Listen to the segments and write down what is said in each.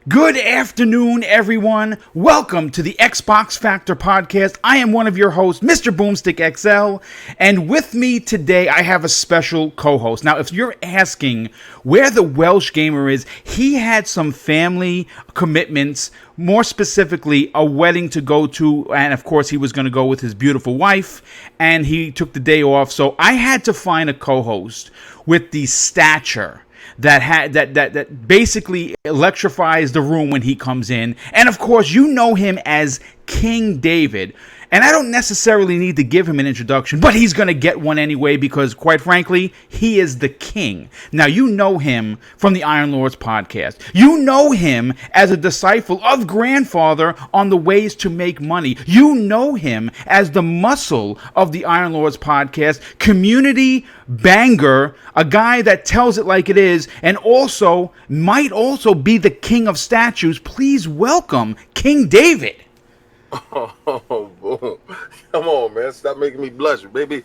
Good afternoon, everyone. Welcome to the Xbox Factor podcast. I am one of your hosts, MrBooMStickXL, and with me today I have a special co-host. Now, if you're asking where the Welsh gamer is, he had some family commitments, more specifically a wedding to go to, and of course he was going to go with his beautiful wife, and he took the day off, so I had to find a co-host with the stature that basically electrifies the room when he comes in. And of course, you know him as King David. And I don't necessarily need to give him an introduction, but he's going to get one anyway because, quite frankly, he is the king. Now, you know him from the Iron Lords podcast. You know him as a disciple of Grandfather on the ways to make money. You know him as the muscle of the Iron Lords podcast, community banger, a guy that tells it like it is, and also might also be the king of statues. Please welcome King David. Oh, boom. Come on, man. Stop making me blush, baby.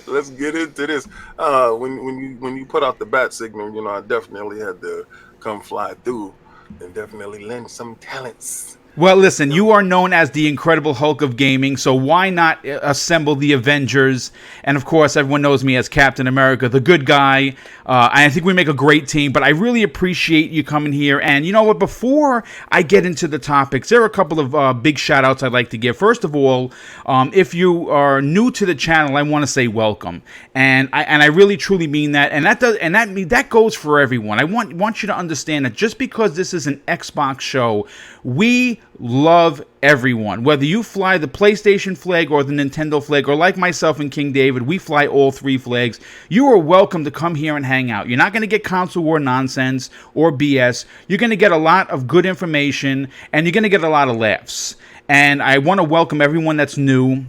Let's get into this. When you put out the bat signal, you know, I definitely had to come fly through and definitely lend some talents. Well, listen, you are known as the Incredible Hulk of gaming, so why not assemble the Avengers? And of course, everyone knows me as Captain America, the good guy. I think we make a great team, but I really appreciate you coming here. And you know what? Before I get into the topics, there are a couple of big shout-outs I'd like to give. First of all, if you are new to the channel, I want to say welcome, and I really truly mean that. And that goes for everyone. I want you to understand that just because this is an Xbox show, we love everyone. Whether you fly the PlayStation flag or the Nintendo flag, or like myself and King David, we fly all three flags. You are welcome to come here and hang out. You're not going to get console war nonsense or BS. You're going to get a lot of good information, and you're going to get a lot of laughs. And I want to welcome everyone that's new.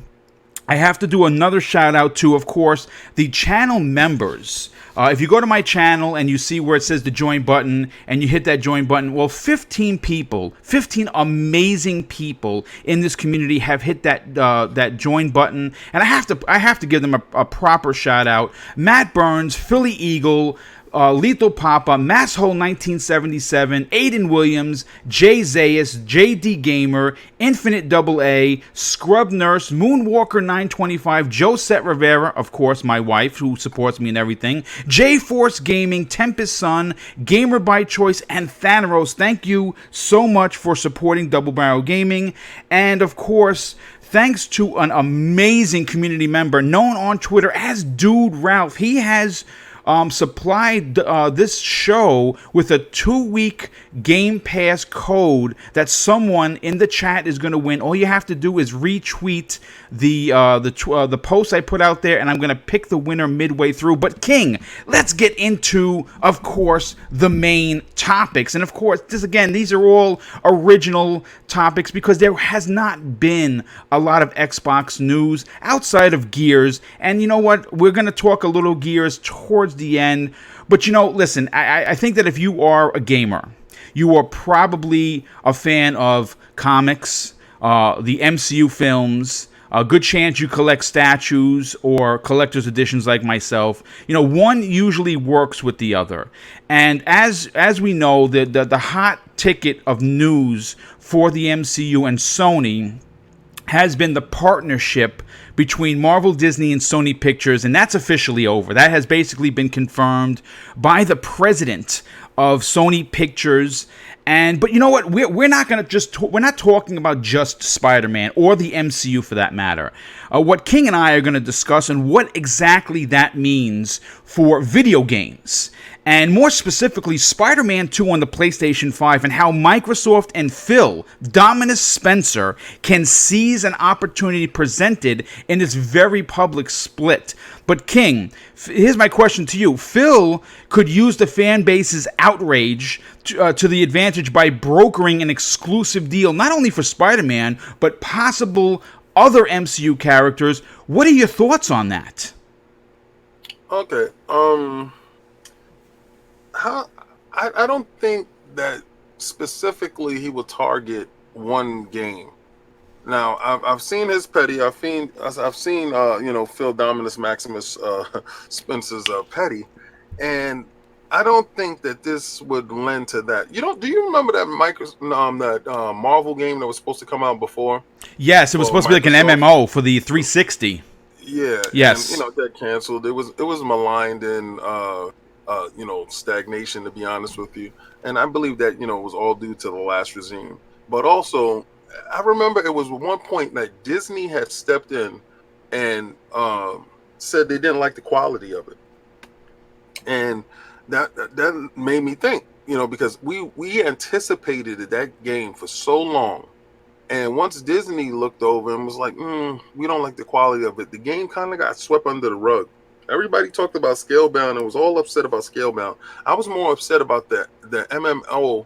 I have to do another shout out to, of course, the channel members. If you go to my channel and you see where it says the join button and you hit that join button, well, 15 people, 15 amazing people in this community have hit that join button, and I have to give them a proper shout out. Matt Burns, Philly Eagle, Lethal Papa, Masshole 1977, Aiden Williams, Jay Zayas, JD Gamer, Infinite AA, Scrub Nurse, Moonwalker 925, Josette Rivera, of course, my wife, who supports me and everything, J Force Gaming, Tempest Sun, Gamer by Choice, and Thanos. Thank you so much for supporting Double Barrel Gaming. And of course, thanks to an amazing community member known on Twitter as Dude Ralph. He has supplied this show with a 2-week Game Pass code that someone in the chat is going to win. All you have to do is retweet the post I put out there, and I'm going to pick the winner midway through. But King, let's get into, of course, the main topics. And of course, these are all original topics because there has not been a lot of Xbox news outside of Gears. And you know what? We're going to talk a little Gears towards the end. But you know, listen, I think that if you are a gamer, you are probably a fan of comics, the MCU films. A good chance you collect statues or collector's editions like myself. You know, one usually works with the other. And as we know, the hot ticket of news for the MCU and Sony has been the partnership between Marvel, Disney, and Sony Pictures, and that's officially over. That has basically been confirmed by the president of Sony Pictures. But you know what? We're not going to we're not talking about just Spider-Man or the MCU for that matter. What King and I are going to discuss and what exactly that means for video games. And more specifically, Spider-Man 2 on the PlayStation 5 and how Microsoft and Phil, Dominus Spencer, can seize an opportunity presented in this very public split. But King, here's my question to you. Phil could use the fan base's outrage to the advantage by brokering an exclusive deal, not only for Spider-Man, but possible other MCU characters. What are your thoughts on that? Okay. I don't think that specifically he will target one game. Now I've seen his petty. I've seen Phil Dominus Maximus Spencer's petty, and I don't think that this would lend to that. You don't? Do you remember that Marvel game that was supposed to come out before Yes, it was for supposed to be like an Microsoft? MMO for the 360. Yeah, and Yes. that canceled. It was maligned in stagnation, to be honest with you. And I believe that it was all due to the last regime. But also, I remember it was one point that Disney had stepped in and said they didn't like the quality of it, and that made me think, because we anticipated that game for so long. And once Disney looked over and was like, we don't like the quality of it, the game kind of got swept under the rug. Everybody talked about Scalebound and was all upset about Scalebound. I was more upset about the MMO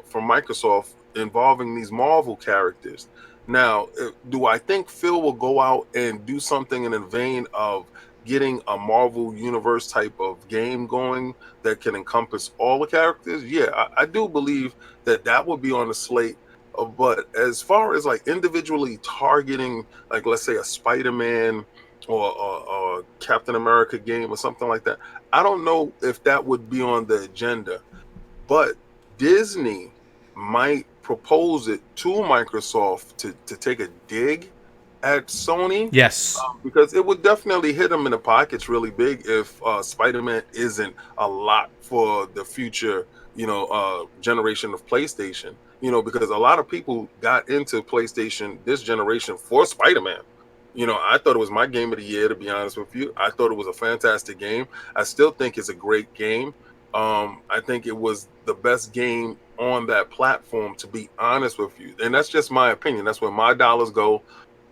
from Microsoft involving these Marvel characters. Now, do I think Phil will go out and do something in the vein of getting a Marvel Universe type of game going that can encompass all the characters? Yeah, I do believe that would be on the slate. But as far as like individually targeting, like let's say a Spider-Man or Captain America game or something like that, I don't know if that would be on the agenda. But Disney might propose it to Microsoft to take a dig at Sony, Yes. because it would definitely hit them in the pockets really big if Spider-Man isn't a lot for the future, generation of PlayStation. Because a lot of people got into PlayStation this generation for Spider-Man. I thought it was my game of the year, to be honest with you. I thought it was a fantastic game. I still think it's a great game. I think it was the best game on that platform, to be honest with you. And that's just my opinion. That's where my dollars go.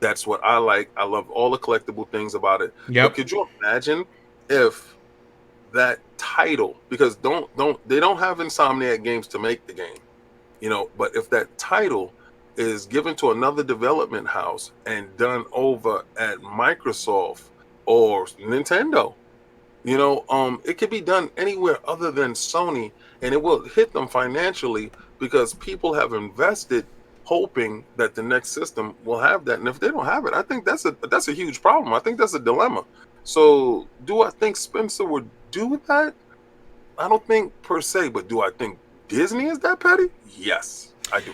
That's what I like. I love all the collectible things about it. Yep. But could you imagine if that title, because they don't have Insomniac Games to make the game, but if that title is given to another development house and done over at Microsoft or Nintendo, it could be done anywhere other than Sony, and it will hit them financially because people have invested hoping that the next system will have that. And if they don't have it, I think that's a huge problem. I think that's a dilemma. So do I think Spencer would do that? I don't think per se, but do I think Disney is that petty? Yes, I do.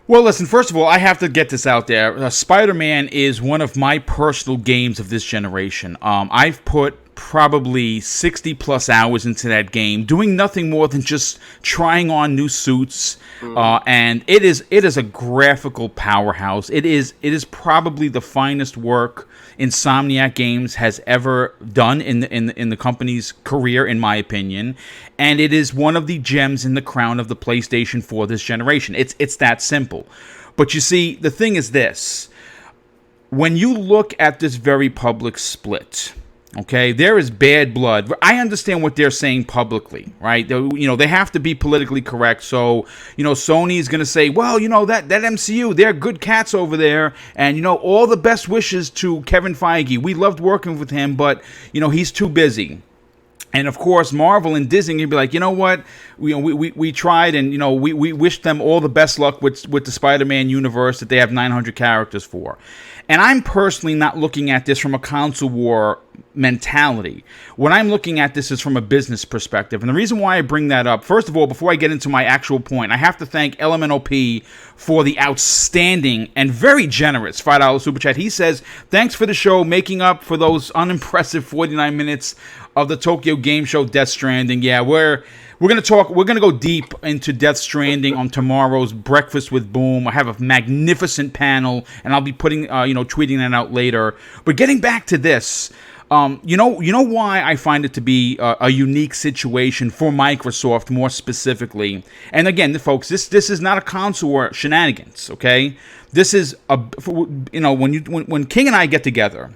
Well, listen, first of all, I have to get this out there. Spider-Man is one of my personal games of this generation. I've put probably 60 plus hours into that game, doing nothing more than just trying on new suits. And it is a graphical powerhouse. It is probably the finest work Insomniac Games has ever done in the company's career, in my opinion. And it is one of the gems in the crown of the PlayStation 4 this generation. It's that simple. But you see, the thing is this. When you look at this very public split, okay, there is bad blood. I understand what they're saying publicly, right? They have to be politically correct. So, Sony's going to say, well, that MCU, they're good cats over there. And, all the best wishes to Kevin Feige. We loved working with him, but, he's too busy. And of course, Marvel and Disney can be like, you know what, we tried, and we wish them all the best luck with the Spider-Man universe that they have 900 characters for. And I'm personally not looking at this from a console war mentality. What I'm looking at this is from a business perspective. And the reason why I bring that up, first of all, before I get into my actual point, I have to thank LMNOP for the outstanding and very generous $5 super chat. He says, thanks for the show, making up for those unimpressive 49 minutes of the Tokyo Game Show Death Stranding. Yeah, we're going to go deep into Death Stranding on tomorrow's Breakfast with Boom. I have a magnificent panel, and I'll be putting, tweeting that out later. But getting back to this, you know why I find it to be a unique situation for Microsoft more specifically. And again, folks, this is not a console war shenanigans, okay? This is when King and I get together,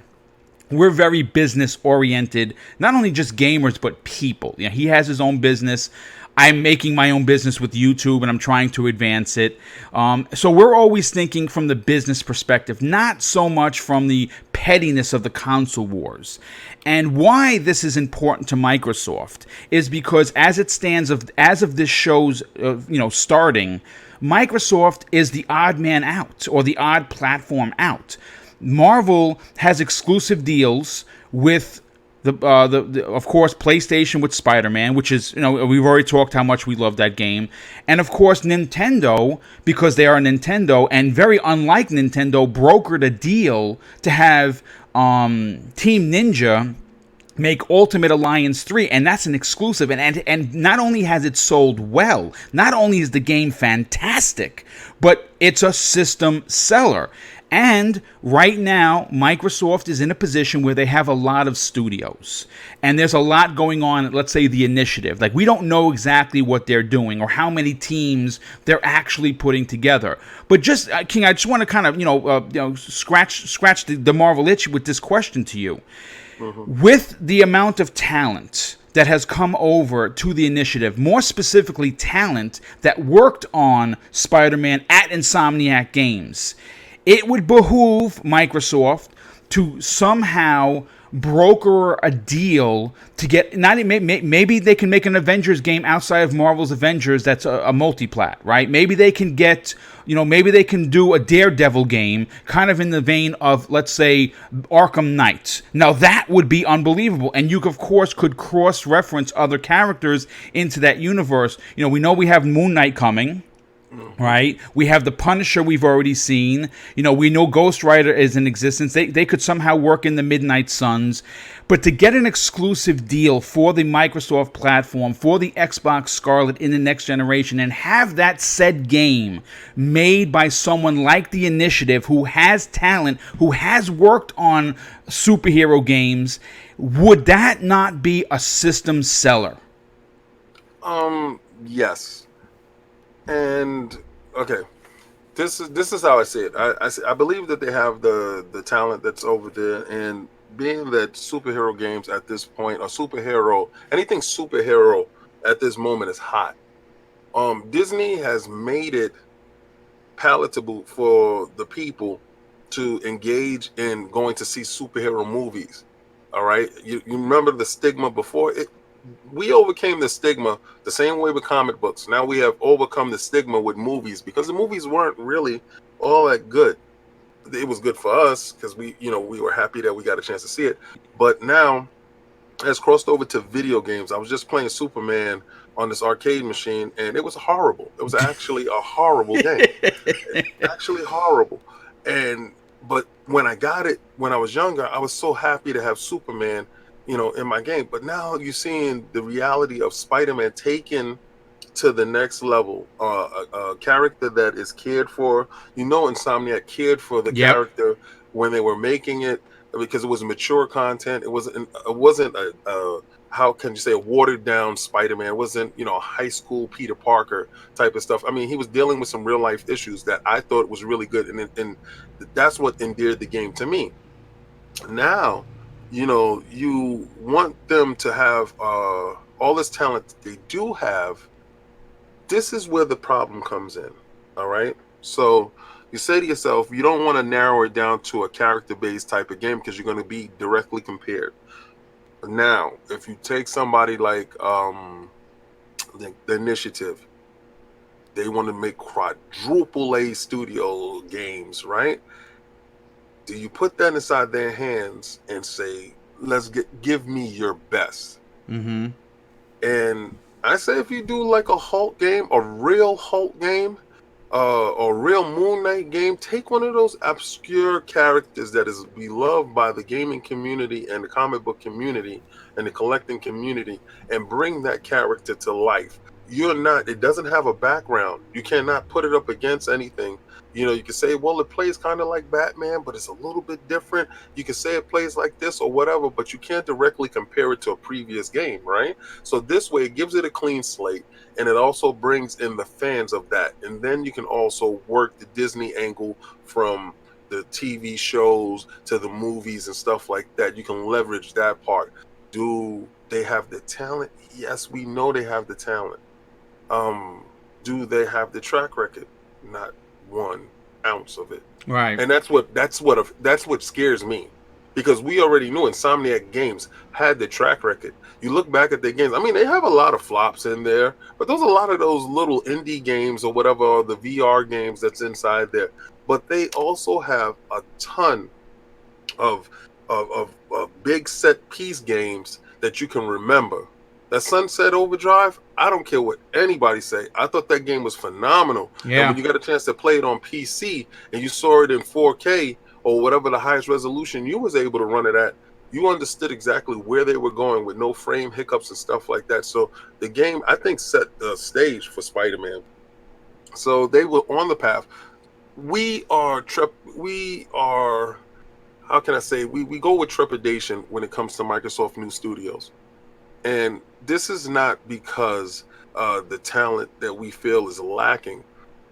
we're very business oriented, not only just gamers, but people. He has his own business. I'm making my own business with YouTube, and I'm trying to advance it. So we're always thinking from the business perspective, not so much from the pettiness of the console wars. And why this is important to Microsoft is because as it stands, as of this show's starting, Microsoft is the odd man out, or the odd platform out. Marvel has exclusive deals with The of course PlayStation with Spider-Man, which is, we've already talked how much we love that game, and of course Nintendo, because they are Nintendo, and very unlike Nintendo, brokered a deal to have Team Ninja make Ultimate Alliance 3, and that's an exclusive, and not only has it sold well, not only is the game fantastic, but it's a system seller. And right now, Microsoft is in a position where they have a lot of studios. And there's a lot going on at, let's say, the initiative. Like, we don't know exactly what they're doing or how many teams they're actually putting together. But just, King, I just want to kind of, scratch the Marvel itch with this question to you. Mm-hmm. With the amount of talent that has come over to the initiative, more specifically talent that worked on Spider-Man at Insomniac Games, it would behoove Microsoft to somehow broker a deal to get, maybe they can make an Avengers game outside of Marvel's Avengers that's a multi-plat, right? Maybe they can get, maybe they can do a Daredevil game kind of in the vein of, let's say, Arkham Knight. Now that would be unbelievable, and you of course could cross-reference other characters into that universe. We know we have Moon Knight coming. Right, we have the Punisher we've already seen. We know Ghost Rider is in existence. They could somehow work in the Midnight Suns, but to get an exclusive deal for the Microsoft platform, for the Xbox Scarlett in the next generation, and have that said game made by someone like the Initiative, who has talent, who has worked on superhero games, would that not be a system seller? Yes. And okay, this is how I see it. I believe that they have the talent that's over there, and being that superhero games at this point, or anything superhero at this moment is hot. Disney has made it palatable for the people to engage in going to see superhero movies. All right, you remember the stigma before it. We overcame the stigma the same way with comic books. Now we have overcome the stigma with movies, because the movies weren't really all that good. It was good for us because we were happy that we got a chance to see it. But now it's crossed over to video games. I was just playing Superman on this arcade machine, and it was horrible. It was actually a horrible game. Actually horrible. But when I got it when I was younger, I was so happy to have Superman in my game. But now you're seeing the reality of Spider-Man taken to the next level. A character that is cared for. Insomniac cared for the character when they were making it, because it was mature content. It wasn't a how can you say, a watered down Spider-Man. It wasn't, a high school Peter Parker type of stuff. I mean, he was dealing with some real life issues that I thought was really good. And that's what endeared the game to me. Now, you want them to have all this talent they do have. This is where the problem comes in. All right. So you say to yourself, you don't want to narrow it down to a character-based type of game because you're going to be directly compared. Now, if you take somebody like the Initiative, they want to make quadruple A studio games, right? Do you put that inside their hands and say, give me your best? Mm-hmm. And I say, if you do like a Hulk game, a real Hulk game, a real Moon Knight game, take one of those obscure characters that is beloved by the gaming community and the comic book community and the collecting community, and bring that character to life. It doesn't have a background. You cannot put it up against anything. You can say, well, it plays kind of like Batman, but it's a little bit different. You can say it plays like this or whatever, but you can't directly compare it to a previous game, right? So this way, it gives it a clean slate, and it also brings in the fans of that. And then you can also work the Disney angle from the TV shows to the movies and stuff like that. You can leverage that part. Do they have the talent? Yes, we know they have the talent. Do they have the track record? Not 1 ounce of it. Right. And that's what scares me, because we already knew Insomniac Games had the track record. You look back at their games, I mean, they have a lot of flops in there, but there's a lot of those little indie games or whatever, or the VR games that's inside there. But they also have a ton of of big set piece games that you can remember. That Sunset Overdrive, I don't care what anybody say. I thought that game was phenomenal. And Yeah. when you got a chance to play it on PC and you saw it in 4K or whatever the highest resolution you was able to run it at, you understood exactly where they were going with no frame hiccups and stuff like that. So the game, I think, set the stage for Spider-Man. So they were on the path. We are how can I say, we go with trepidation when it comes to Microsoft new studios. And this is not because the talent that we feel is lacking.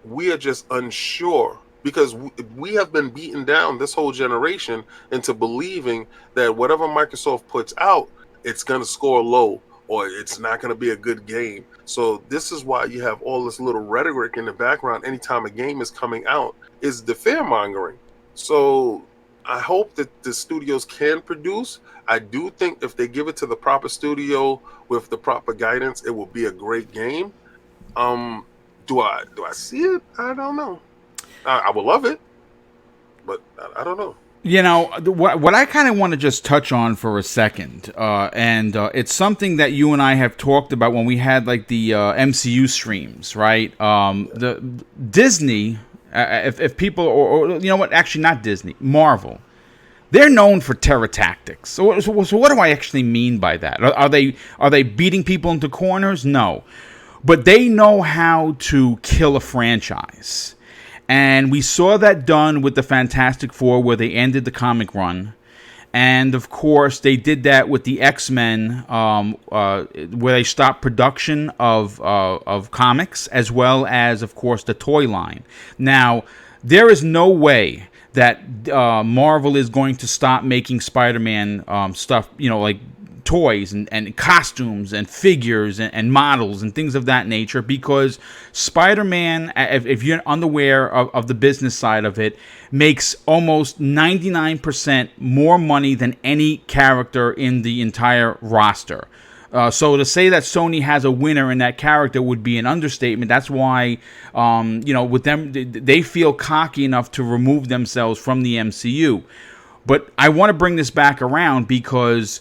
We are just unsure because we have been beaten down this whole generation into believing that whatever Microsoft puts out, it's going to score low or it's not going to be a good game. So this is why you have all this little rhetoric in the background anytime a game is coming out, is the fear mongering. So I hope that the studios can produce. I do think if they give it to the proper studio with the proper guidance, it will be a great game. Do I see it? I don't know. I would love it, but I don't know. You know, what I kind of want to just touch on for a second, and it's something that you and I have talked about when we had like the MCU streams, right? The Disney, if people, or you know what, actually not Disney, Marvel, they're known for terror tactics. So what do I actually mean by that? Are they beating people into corners? No, but they know how to kill a franchise. And we saw that done with the Fantastic Four, where they ended the comic run. And, of course, they did that with the X-Men, where they stopped production of comics, as well as, of course, the toy line. Now, there is no way that Marvel is going to stop making Spider-Man stuff, you know, like toys and costumes and figures and models and things of that nature, because Spider-Man, if you're unaware of the business side of it, makes almost 99% more money than any character in the entire roster. So to say that Sony has a winner in that character would be an understatement. That's why, you know, with them, they feel cocky enough to remove themselves from the MCU. But I want to bring this back around because,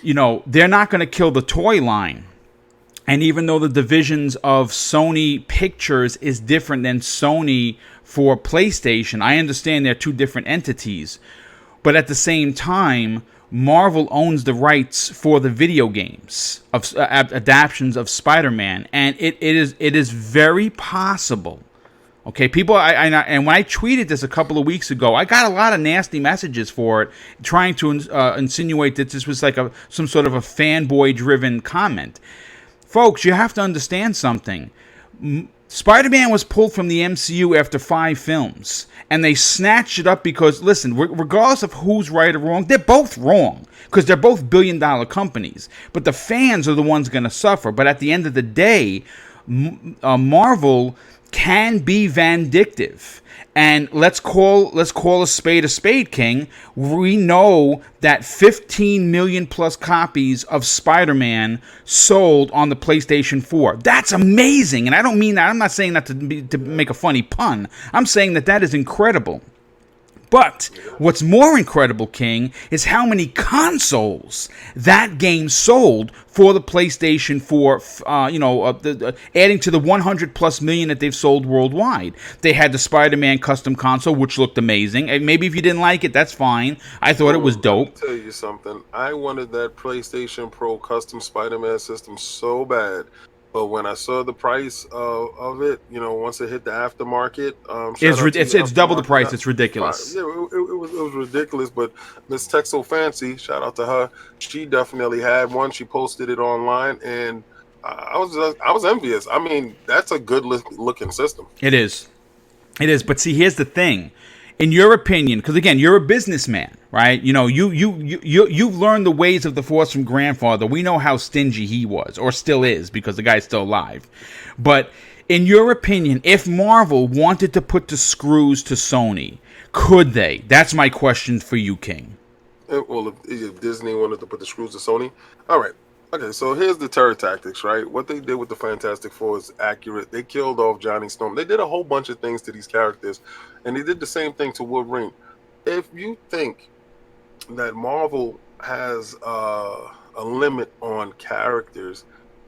you know, they're not going to kill the toy line. And even though the divisions of Sony Pictures is different than Sony for PlayStation, I understand they're two different entities. But at the same time, Marvel owns the rights for the video games of adaptions of Spider-Man, and it is very possible. Okay, people, and when I tweeted this a couple of weeks ago, I got a lot of nasty messages for it, trying to insinuate that this was like some sort of a fanboy-driven comment. Folks, you have to understand something. Spider-Man was pulled from the MCU after 5 films, and they snatched it up because, listen, regardless of who's right or wrong, they're both wrong, because they're both billion-dollar companies. But the fans are the ones going to suffer. But at the end of the day, Marvel can be vindictive. And let's call a spade, King. We know that 15 million plus copies of Spider-Man sold on the PlayStation 4. That's amazing. And I don't mean that. I'm not saying that to make a funny pun. I'm saying that is incredible. But what's more incredible, King, is how many consoles that game sold for the PlayStation 4, adding to the 100 plus million that they've sold worldwide. They had the Spider-Man custom console, which looked amazing. And maybe if you didn't like it, that's fine. I thought it was dope. Let me tell you something. I wanted that PlayStation Pro custom Spider-Man system so bad. But when I saw the price of it, you know, once it hit the aftermarket, it's double the price. It's ridiculous. Yeah, it was ridiculous. But Miss Tech So Fancy, shout out to her. She definitely had one. She posted it online, and I was envious. I mean, that's a good looking system. It is. But see, here's the thing. In your opinion, because again, you're a businessman, right? You know, you've learned the ways of the Force from grandfather. We know how stingy he was, or still is, because the guy's still alive. But in your opinion, if Marvel wanted to put the screws to Sony, could they? That's my question for you, King. Well, if Disney wanted to put the screws to Sony, all right. Okay, so here's the terror tactics, right? What they did with the Fantastic Four is accurate. They killed off Johnny Storm. They did a whole bunch of things to these characters, and they did the same thing to Wolverine. If you think that Marvel has a limit on characters.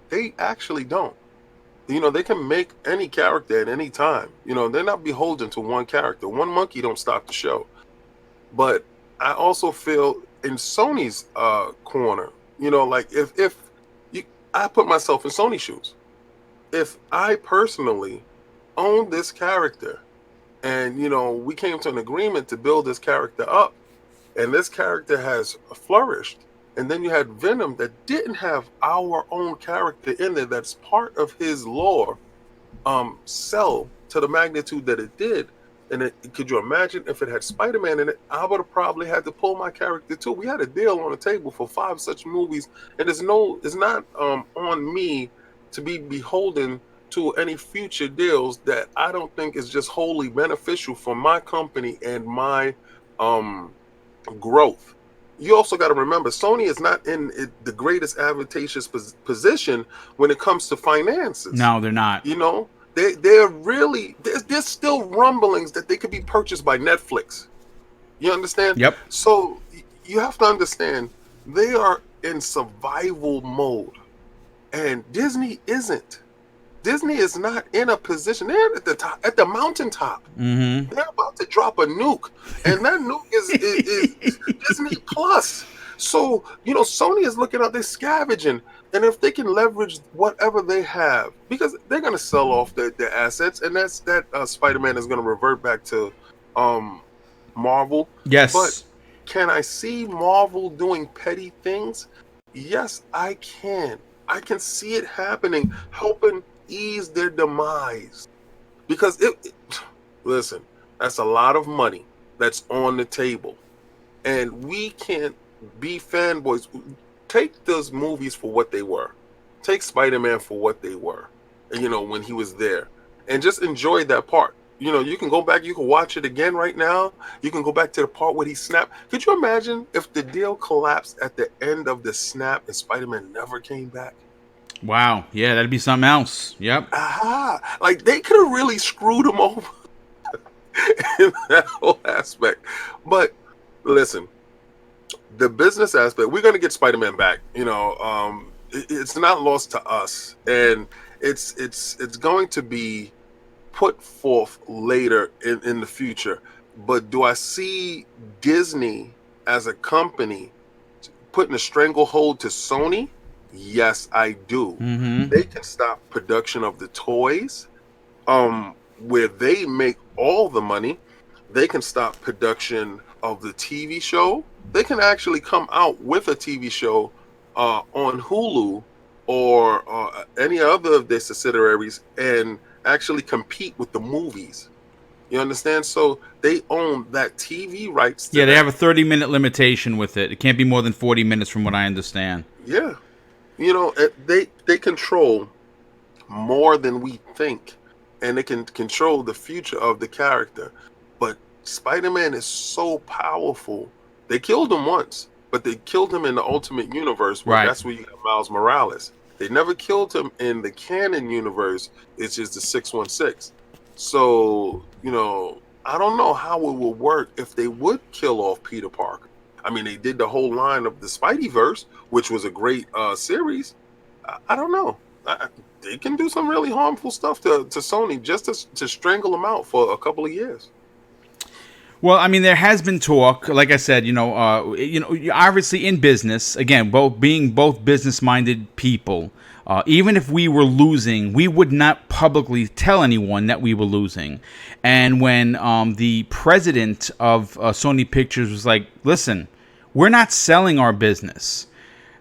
They actually don't. They can make any character at any time. They're not beholden to one character. One monkey don't stop the show. But I also feel in Sony's corner, like if you, I put myself in Sony shoes. If I personally own this character, and we came to an agreement to build this character up, and this character has flourished, and then you had Venom that didn't have our own character in there that's part of his lore sell to the magnitude that it did. And could you imagine if it had Spider-Man in it? I would have probably had to pull my character too. We had a deal on the table for 5 such movies, and it's not on me to be beholden to any future deals that I don't think is just wholly beneficial for my company and my growth. You also got to remember, Sony is not in the greatest advantageous position when it comes to finances. No, they're not. They're really, there's still rumblings that they could be purchased by Netflix. You understand? Yep. So you have to understand, they are in survival mode, and Disney isn't. Disney is not in a position. They're at the top, at the mountaintop. Mm-hmm. They're about to drop a nuke, and that nuke is Disney Plus. So Sony is looking out. They're scavenging, and if they can leverage whatever they have, because they're going to sell off their assets, and that Spider-Man is going to revert back to Marvel. Yes. But can I see Marvel doing petty things? Yes, I can. I can see it happening, helping ease their demise, because listen, that's a lot of money that's on the table, and we can't be fanboys. Take those movies for what they were. Take Spider-Man for what they were, when he was there, and just enjoy that part. You can go back, you can watch it again right now. You can go back to the part where he snapped. Could you imagine if the deal collapsed at the end of the snap and Spider-Man never came back? Wow. Yeah, that'd be something else. Yep. Aha. Like, they could have really screwed him over in that whole aspect. But listen, the business aspect, we're going to get Spider-Man back. It's not lost to us, and it's going to be put forth later in the future. But do I see Disney as a company putting a stranglehold to Sony? Yes, I do. Mm-hmm. They can stop production of the toys, where they make all the money. They can stop production of the TV show. They can actually come out with a TV show on Hulu or any other of their subsidiaries and actually compete with the movies. You understand? So they own that TV rights. Yeah, they have a 30-minute limitation with it. It can't be more than 40 minutes from what I understand. Yeah. They control more than we think, and they can control the future of the character. But Spider-Man is so powerful. They killed him once, but they killed him in the Ultimate Universe, where that's where you got Miles Morales. They never killed him in the canon universe. It's just the 616. So, I don't know how it will work if they would kill off Peter Parker. I mean, they did the whole line of the Spideyverse, which was a great series. I don't know. They can do some really harmful stuff to Sony just to strangle them out for a couple of years. Well, I mean, there has been talk, like I said, obviously in business, again, both business-minded people, even if we were losing, we would not publicly tell anyone that we were losing. And when the president of Sony Pictures was like, listen, we're not selling our business.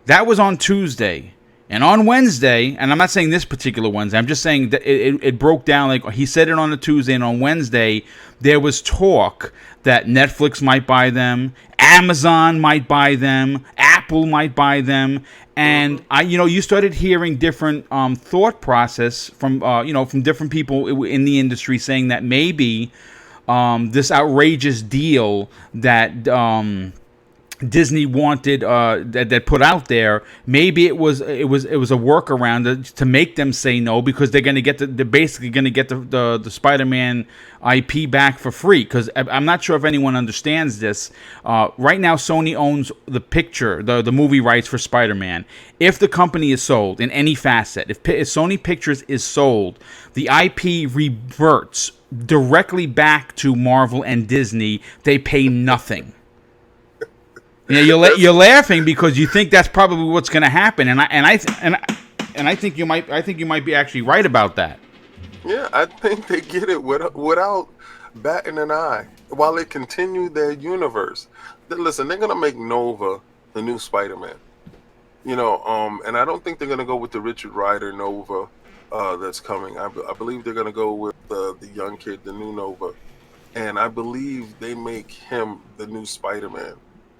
That was on Tuesday. And on Wednesday, and I'm not saying this particular Wednesday, I'm just saying that it broke down. Like, he said it on a Tuesday, and on Wednesday, there was talk that Netflix might buy them, Amazon might buy them, Apple might buy them. And you started hearing different thought process from different people in the industry saying that maybe this outrageous deal that Disney wanted that put out there. Maybe it was a workaround to make them say no, because they're going to get they're basically going to get the Spider-Man IP back for free. Because I'm not sure if anyone understands this. Right now, Sony owns the movie rights for Spider-Man. If the company is sold in any facet, if Sony Pictures is sold, the IP reverts directly back to Marvel and Disney. They pay nothing. Yeah, you're laughing because you think that's probably what's going to happen, and I think you might be actually right about that. Yeah, I think they get it without batting an eye while they continue their universe. Listen, they're gonna make Nova the new Spider-Man, and I don't think they're gonna go with the Richard Rider Nova that's coming. I believe they're gonna go with the young kid, the new Nova, and I believe they make him the new Spider-Man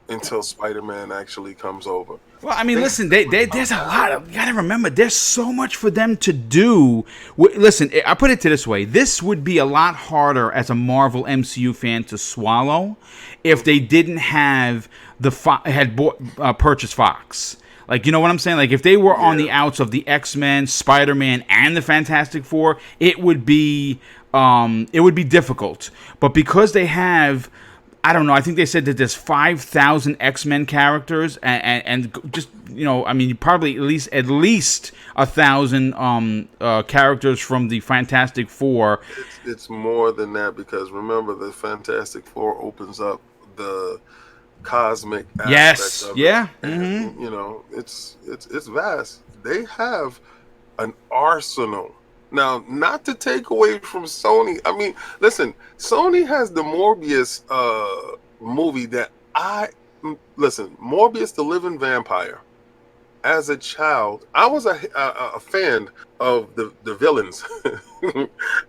until Spider-Man actually comes over. Well, I mean, listen, there's a lot of, you gotta remember, there's so much for them to do. Listen, I put it to this way. This would be a lot harder as a Marvel MCU fan to swallow if they didn't have purchased Fox. Like, you know what I'm saying? Like, if they were on the outs of the X-Men, Spider-Man, and the Fantastic Four, it would be difficult. But because they have, I don't know, I think they said that there's 5,000 X-Men characters, and just, I mean, probably at least 1,000 characters from the Fantastic Four. It's more than that, because remember, the Fantastic Four opens up the cosmic aspect of it. And, it's vast. They have an arsenal. Now, not to take away from Sony. I mean, listen, Sony has the Morbius movie that Morbius the Living Vampire. As a child, I was a fan of the villains.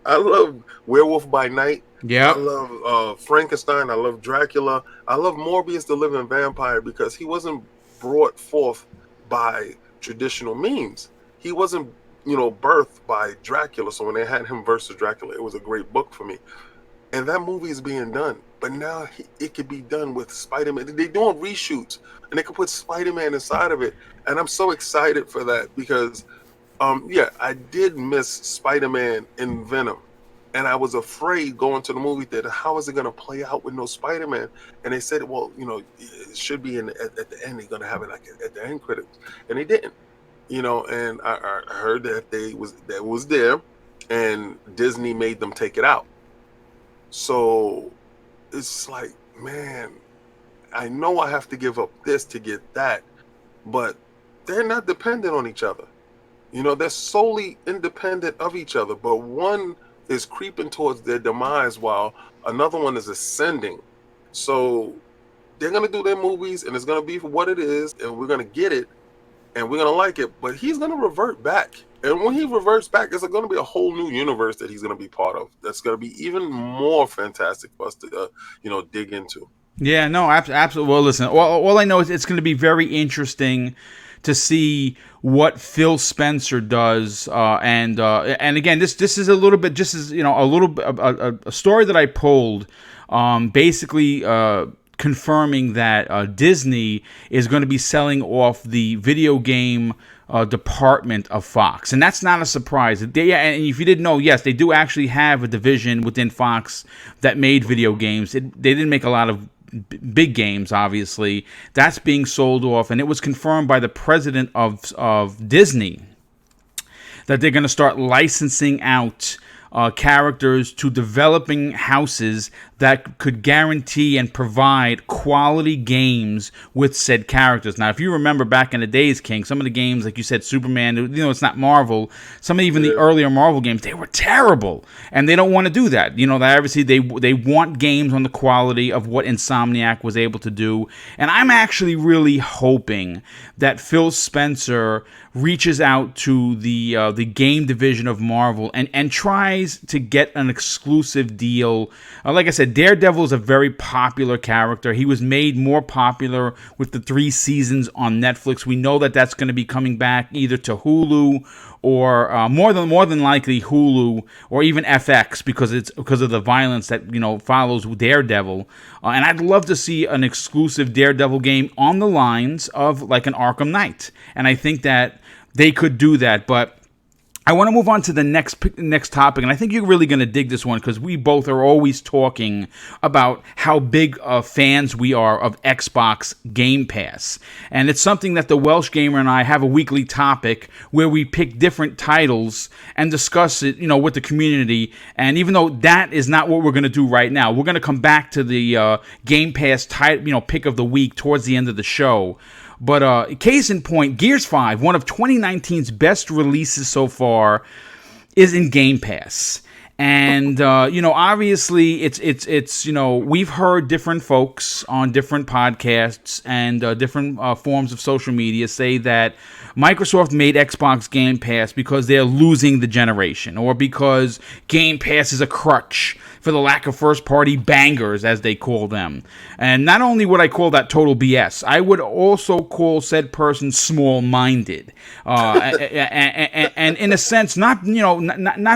I love Werewolf by Night. Yeah. I love Frankenstein. I love Dracula. I love Morbius the Living Vampire because he wasn't brought forth by traditional means. He wasn't birthed by Dracula. So when they had him versus Dracula, it was a great book for me. And that movie is being done. But now it could be done with Spider-Man. They're doing reshoots, and they could put Spider-Man inside of it. And I'm so excited for that because, I did miss Spider-Man in Venom. And I was afraid going to the movie theater, how is it going to play out with no Spider-Man? And they said, well, it should be at the end. They're going to have it like at the end credits. And they didn't. And I heard that that was there, and Disney made them take it out. So it's like, man, I know I have to give up this to get that, but they're not dependent on each other. They're solely independent of each other, but one is creeping towards their demise while another one is ascending. So they're going to do their movies, and it's going to be for what it is, and we're going to get it. And we're going to like it, but he's going to revert back. And when he reverts back, it's going to be a whole new universe that he's going to be part of. That's going to be even more fantastic for us to, dig into. Yeah, no, absolutely. Well, listen, all I know is it's going to be very interesting to see what Phil Spencer does. And again, this is a little bit, just as, a story that I pulled, basically, confirming that Disney is going to be selling off the video game department of Fox. And that's not a surprise. And if you didn't know, yes, they do actually have a division within Fox that made video games. They didn't make a lot of big games, obviously. That's being sold off, and it was confirmed by the president of Disney that they're going to start licensing out characters to developing houses that could guarantee and provide quality games with said characters. Now, if you remember back in the days, King, some of the games, like you said, Superman, it's not Marvel. Some of even the earlier Marvel games, they were terrible, and they don't want to do that. Obviously they want games on the quality of what Insomniac was able to do. And I'm actually really hoping that Phil Spencer reaches out to the game division of Marvel and tries to get an exclusive deal. Like I said, Daredevil is a very popular character. He was made more popular with the 3 seasons on Netflix. We know that that's going to be coming back either to Hulu or more than likely Hulu or even FX because of the violence that follows Daredevil. And I'd love to see an exclusive Daredevil game on the lines of like an Arkham Knight. And I think that they could do that, but I want to move on to the next topic, and I think you're really going to dig this one because we both are always talking about how big fans we are of Xbox Game Pass. And it's something that the Welsh Gamer and I have a weekly topic where we pick different titles and discuss it, with the community. And even though that is not what we're going to do right now, we're going to come back to the Game Pass pick of the week towards the end of the show. But case in point, Gears 5, one of 2019's best releases so far, is in Game Pass. And obviously it's we've heard different folks on different podcasts and different forms of social media say that Microsoft made Xbox Game Pass because they're losing the generation, or because Game Pass is a crutch for the lack of first-party bangers, as they call them. And not only would I call that total BS, I would also call said person small-minded, and in a sense, not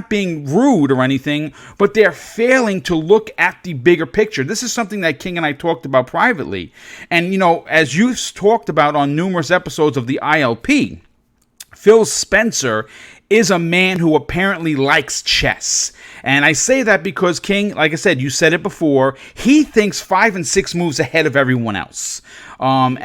being rude or anything, but they're failing to look at the bigger picture. This is something that King and I talked about privately, and as you've talked about on numerous episodes of the ILP, Phil Spencer is a man who apparently likes chess. And I say that because, King, like I said, you said it before, he thinks 5 and 6 moves ahead of everyone else. I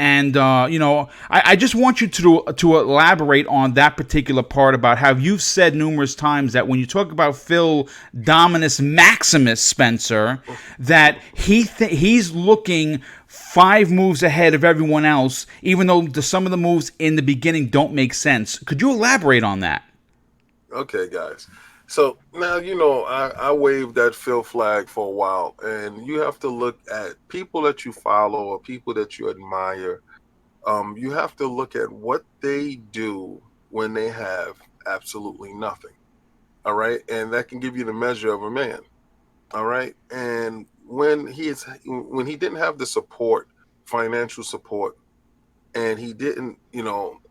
just want you to elaborate on that particular part about how you've said numerous times that when you talk about Phil Dominus Maximus Spencer, that he's looking 5 moves ahead of everyone else, even though some of the moves in the beginning don't make sense. Could you elaborate on that? Okay, guys. So now, I waved that Phil flag for a while, and you have to look at people that you follow or people that you admire. You have to look at what they do when they have absolutely nothing. All right. And that can give you the measure of a man. All right. And when he didn't have the support, financial support, and he didn't,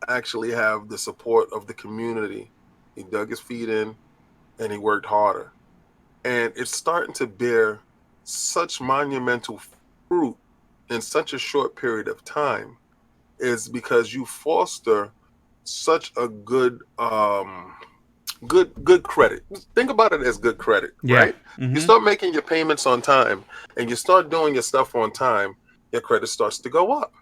actually have the support of the community, he dug his feet in and he worked harder. And it's starting to bear such monumental fruit in such a short period of time is because you foster such a good credit. Think about it as good credit, right? Mm-hmm. You start making your payments on time and you start doing your stuff on time, your credit starts to go up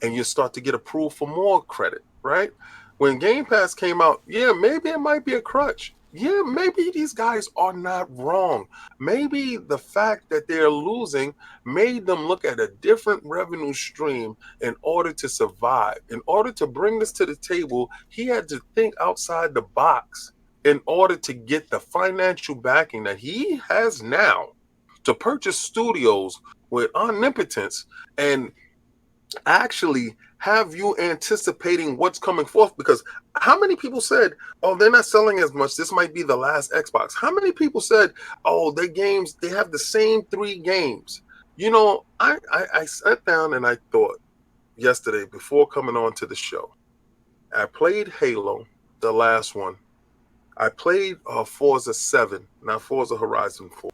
and you start to get approved for more credit, right? When Game Pass came out, maybe it might be a crutch. Yeah, maybe these guys are not wrong. Maybe the fact that they're losing made them look at a different revenue stream in order to survive. In order to bring this to the table, he had to think outside the box in order to get the financial backing that he has now to purchase studios with omnipotence and actually have you anticipating what's coming forth. Because how many people said, oh, they're not selling as much, this might be the last Xbox? How many people said, oh, their games, they have the same 3 games? I sat down and I thought yesterday before coming on to the show, I played Halo, the last one. I played Forza 7, not Forza Horizon 4.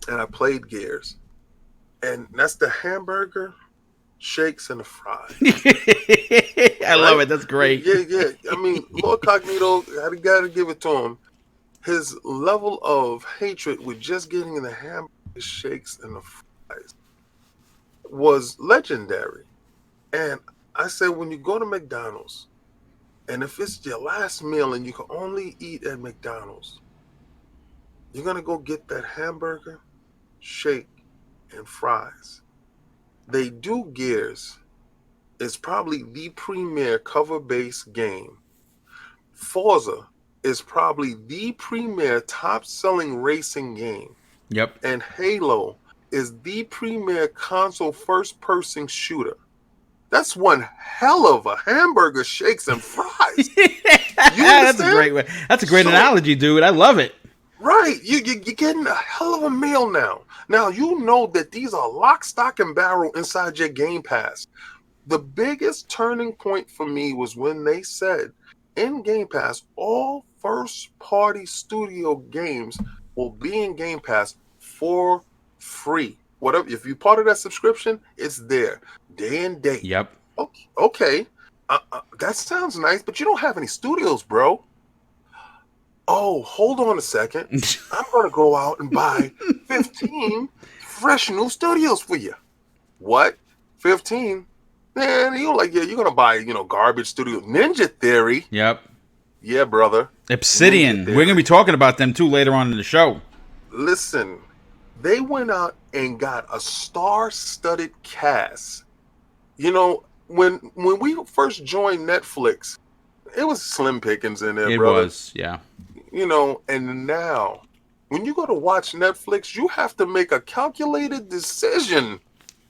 And I played Gears. And that's the hamburger, shakes, and the fries. I love it. That's great. Yeah. I mean, Lord Cognito, I gotta give it to him. His level of hatred with just getting the hamburger, shakes, and the fries was legendary. And I said, when you go to McDonald's, and if it's your last meal and you can only eat at McDonald's, you're gonna go get that hamburger, shake, and fries. They do Gears. It's probably the premier cover-based game. Forza is probably the premier top-selling racing game. Yep. And Halo is the premier console first-person shooter. That's one hell of a hamburger, shakes, and fries. That's a great way. That's a great analogy, dude. I love it. Right. You're getting a hell of a meal now. Now, you know that these are lock, stock, and barrel inside your Game Pass. The biggest turning point for me was when they said in Game Pass, all first party studio games will be in Game Pass for free. Whatever, if you're part of that subscription, it's there day and date. Yep. Okay. That sounds nice, but you don't have any studios, bro. Oh, hold on a second. I'm going to go out and buy 15 fresh new studios for you. What? 15? Man, you're going to buy, garbage studio. Ninja Theory. Yep. Yeah, brother. Obsidian. We're going to be talking about them too later on in the show. Listen, they went out and got a star-studded cast. When we first joined Netflix, it was slim pickings in there, brother. It was, yeah. And now, when you go to watch Netflix, you have to make a calculated decision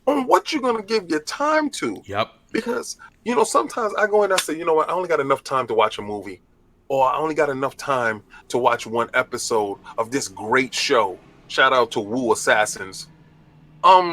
on what you're going to give your time to. Yep. Because, sometimes I go in and I say, you know what, I only got enough time to watch a movie. Or I only got enough time to watch one episode of this great show. Shout out to Wu Assassins.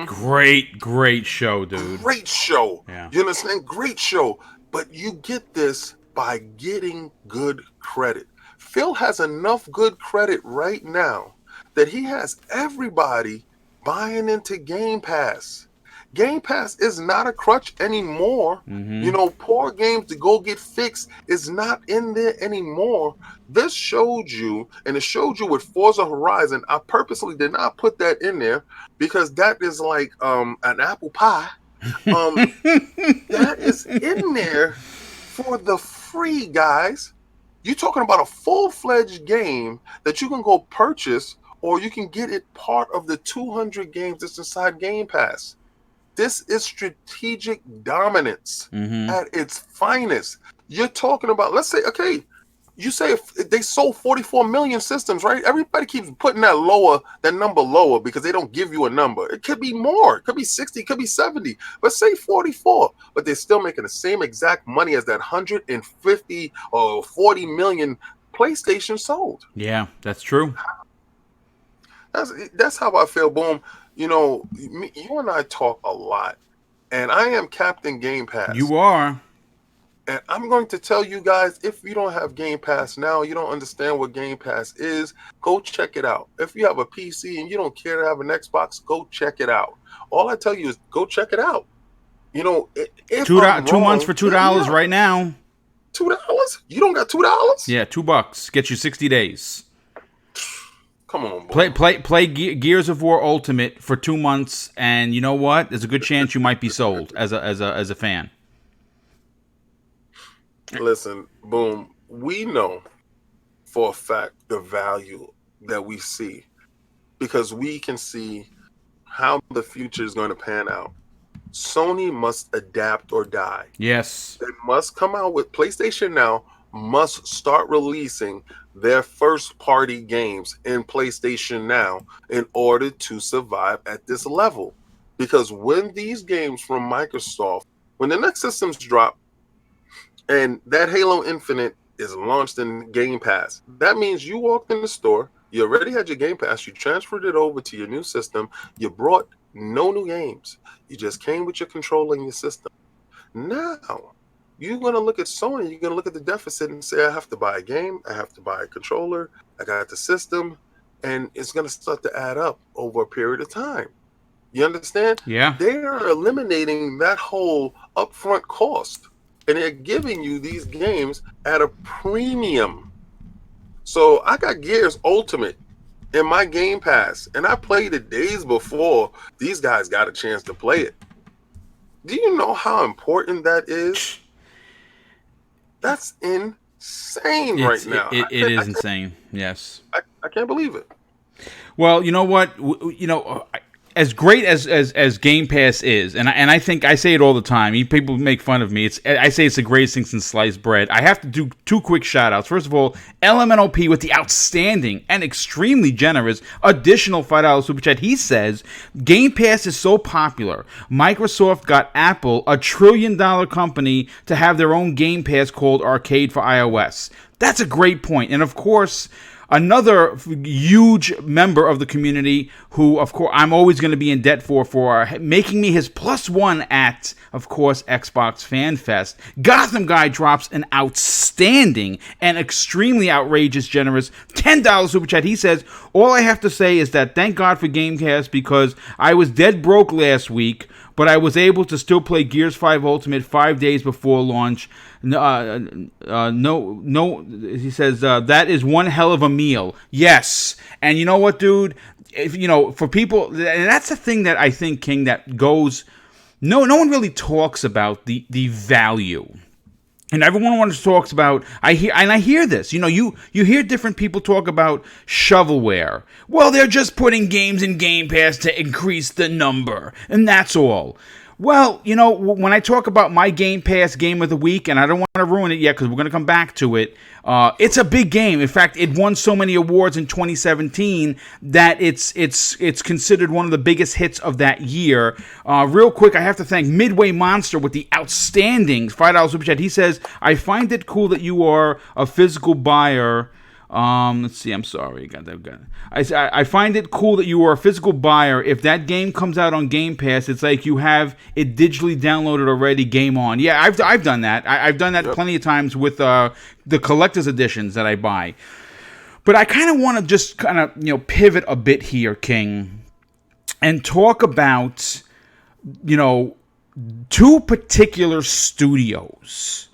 Great show, dude. Great show. Yeah. You understand? Great show. But you get this by getting good credit. Phil has enough good credit right now that he has everybody buying into Game Pass. Game Pass is not a crutch anymore. Mm-hmm. Poor games to go get fixed is not in there anymore. This showed you, and it showed you with Forza Horizon. I purposely did not put that in there because that is like an apple pie. That is in there for the free, guys. You're talking about a full-fledged game that you can go purchase, or you can get it part of the 200 games that's inside Game Pass. This is strategic dominance at its finest. You're talking about, let's say, okay, you say if they sold 44 million systems, right? Everybody keeps putting that number lower because they don't give you a number. It could be more. It could be 60. It could be 70. But say 44. But they're still making the same exact money as that 150 or 40 million PlayStation sold. Yeah, that's true. That's how I feel, Boom. You and I talk a lot, and I am Captain Game Pass. You are. And I'm going to tell you guys, if you don't have Game Pass now, you don't understand what Game Pass is, go check it out. If you have a PC and you don't care to have an Xbox, go check it out. All I tell you is go check it out. If 2 wrong, months for $2 right now. $2? You don't got $2? Yeah, $2 get you 60 days. Come on, boy. Play Gears of War Ultimate for 2 months, and you know what? There's a good chance you might be sold as a fan. Listen, Boom. We know for a fact the value that we see because we can see how the future is going to pan out. Sony must adapt or die. Yes. They must come out with PlayStation Now. Must start releasing their first party games in PlayStation Now in order to survive at this level. Because when these games from Microsoft, when the next systems drop and that Halo Infinite is launched in Game Pass, that means you walked in the store, you already had your Game Pass, you transferred it over to your new system, you brought no new games. You just came with your controller and your system. Now, you're going to look at Sony, you're going to look at the deficit and say, I have to buy a game, I have to buy a controller, I got the system, and it's going to start to add up over a period of time. You understand? Yeah. They are eliminating that whole upfront cost, and they're giving you these games at a premium. So I got Gears Ultimate in my Game Pass, and I played it days before these guys got a chance to play it. Do you know how important that is? That's insane right now. It is insane. Yes. I can't believe it. Well, you know what? As great as Game Pass is, and I think I say it all the time. People make fun of me. I say it's the greatest thing since sliced bread. I have to do 2 quick shout-outs. First of all, LMNOP with the outstanding and extremely generous additional $5 super chat. He says, Game Pass is so popular. Microsoft got Apple, a $1 trillion company, to have their own Game Pass called Arcade for iOS. That's a great point. And of course, Another huge member of the community who, of course, I'm always going to be in debt for making me his +1 at, of course, Xbox Fan Fest. Gotham Guy drops an outstanding and extremely outrageous, generous $10 super chat. He says, all I have to say is that thank God for Gamecast because I was dead broke last week, but I was able to still play Gears 5 Ultimate 5 days before launch. No, he says, that is one hell of a meal. Yes. And you know what, dude? For people, and that's the thing that I think, King, that goes, no one really talks about the value. And everyone talks about, I hear this, you hear different people talk about shovelware. Well, they're just putting games in Game Pass to increase the number, and that's all. Well, when I talk about my Game Pass game of the week, and I don't want to ruin it yet because we're going to come back to it, it's a big game. In fact, it won so many awards in 2017 that it's considered one of the biggest hits of that year. Real quick, I have to thank Midway Monster with the outstanding $5 super chat. He says, I find it cool that you are a physical buyer. Let's see. I'm sorry. I find it cool that you are a physical buyer. If that game comes out on Game Pass, it's like you have it digitally downloaded already. Game on. Yeah, I've done that. I've done that plenty of times with the collector's editions that I buy. But I kind of want to just pivot a bit here, King, and talk about two particular studios.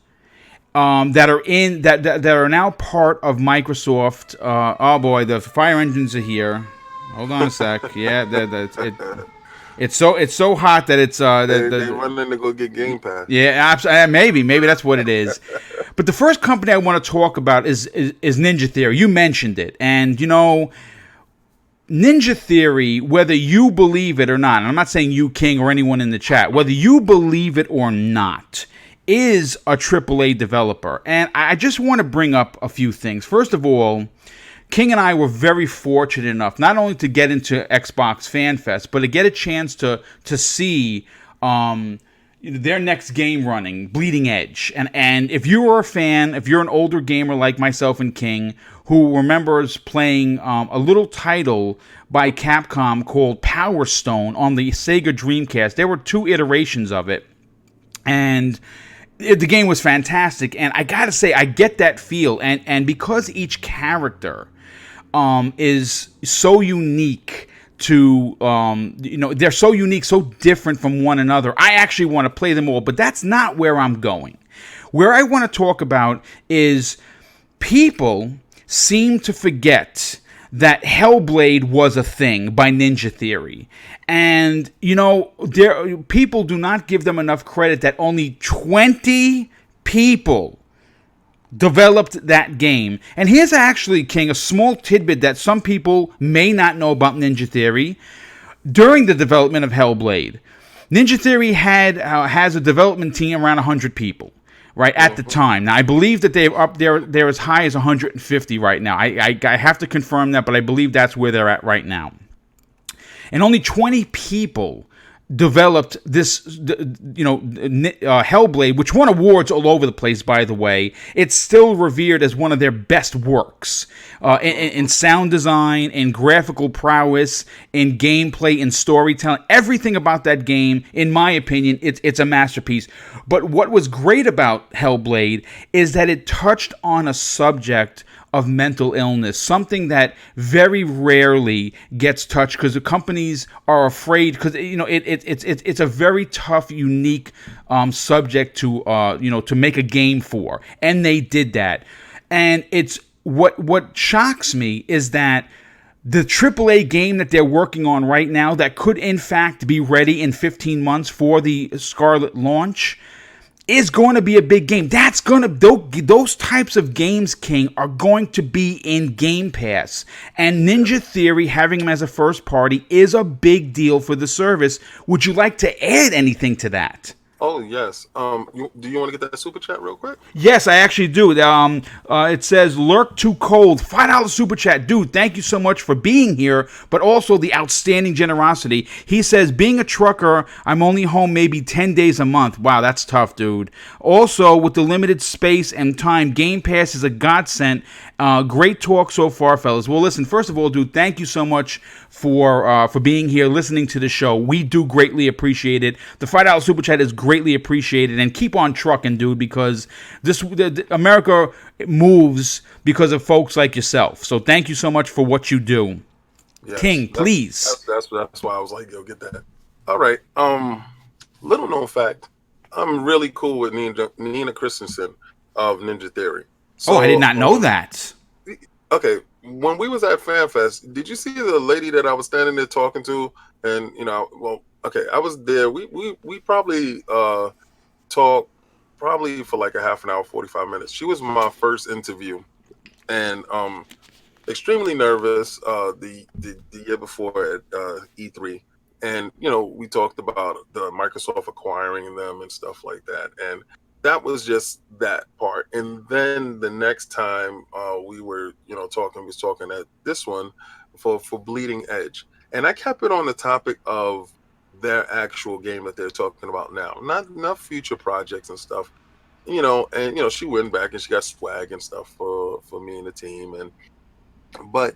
That are now part of Microsoft. Oh boy, the fire engines are here. Hold on a sec. Yeah, it's so hot that it's they running to go get Game Pass. Yeah, maybe that's what it is. But the first company I want to talk about is Ninja Theory. You mentioned it, and Ninja Theory, whether you believe it or not, and I'm not saying you, King, or anyone in the chat, whether you believe it or not, is a AAA developer. And I just want to bring up a few things. First of all, King and I were very fortunate enough not only to get into Xbox Fan Fest, but to get a chance to see their next game running, Bleeding Edge. And if you were a fan, if you're an older gamer like myself and King, who remembers playing a little title by Capcom called Power Stone on the Sega Dreamcast, there were 2 iterations of it. And the game was fantastic, and I gotta say, I get that feel, and because each character is so unique to, they're so unique, so different from one another, I actually want to play them all, but that's not where I'm going. Where I want to talk about is people seem to forget that Hellblade was a thing by Ninja Theory. And, people do not give them enough credit that only 20 people developed that game. And here's actually, King, a small tidbit that some people may not know about Ninja Theory. During the development of Hellblade, Ninja Theory has a development team around 100 people. Right at the time. Now, I believe that they're as high as 150 right now. I have to confirm that, but I believe that's where they're at right now. And only 20 people developed this, Hellblade, which won awards all over the place, by the way. It's still revered as one of their best works in sound design, in graphical prowess, in gameplay, in storytelling. Everything about that game, in my opinion, it's a masterpiece. But what was great about Hellblade is that it touched on a subject of mental illness, something that very rarely gets touched because the companies are afraid, because it's a very tough, unique subject to make a game for, and they did that. And it's what shocks me is that the AAA game that they're working on right now, that could in fact be ready in 15 months for the Scarlett launch, is going to be a big game. Those types of games, King, are going to be in Game Pass. And Ninja Theory, having them as a first party, is a big deal for the service. Would you like to add anything to that? Oh yes. Do you want to get that super chat real quick? Yes, I actually do. It says Lurk Too Cold, $5 super chat. Dude, thank you so much for being here, but also the outstanding generosity. He says, being a trucker, I'm only home maybe 10 days a month. Wow, that's tough, dude. Also, with the limited space and time, Game Pass is a godsend. Great talk so far, fellas. Well, listen, first of all, dude, thank you so much for being here, listening to the show. We do greatly appreciate it. The $5 super chat is greatly appreciated, and keep on trucking, dude, because America moves because of folks like yourself. So thank you so much for what you do. Yes. King, please. That's why I was like, yo, get that. All right. Little known fact. I'm really cool with Nina Christensen of Ninja Theory. Oh, I did So not know that. okay, when we was at FanFest, did you see the lady that I was standing there talking to? And well, okay, I was there. We probably talked probably for like a half an hour, 45 minutes. She was my first interview, and extremely nervous the year before at E3, and we talked about the Microsoft acquiring them and stuff like that, and that was just that part. And then the next time we were talking, we was talking at this one for Bleeding Edge, and I kept it on the topic of their actual game that they're talking about now, not future projects and stuff. And she went back and she got swag and stuff for me and the team. And but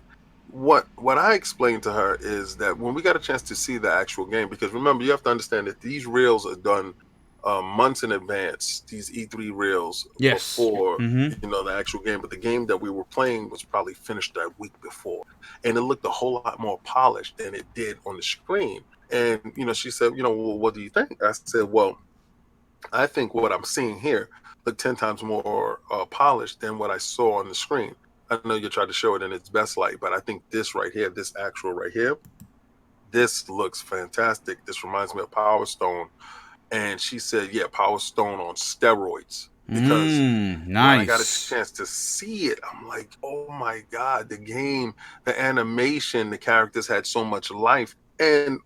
what I explained to her is that when we got a chance to see the actual game, because remember, you have to understand that these reels are done months in advance. These E3 reels Yes. before Mm-hmm. the actual game, but the game that we were playing was probably finished that week before, and it looked a whole lot more polished than it did on the screen. And she said, well, what do you think? I said, well, I think what I'm seeing here look 10 times more polished than what I saw on the screen. I know you tried to show it in its best light, but I think this right here, this actual right here, this looks fantastic. This reminds me of Power Stone. And she said, yeah, Power Stone on steroids. Because when I got a Nice. chance to see it, I'm like, oh my God, the game, the animation, the characters had so much life. And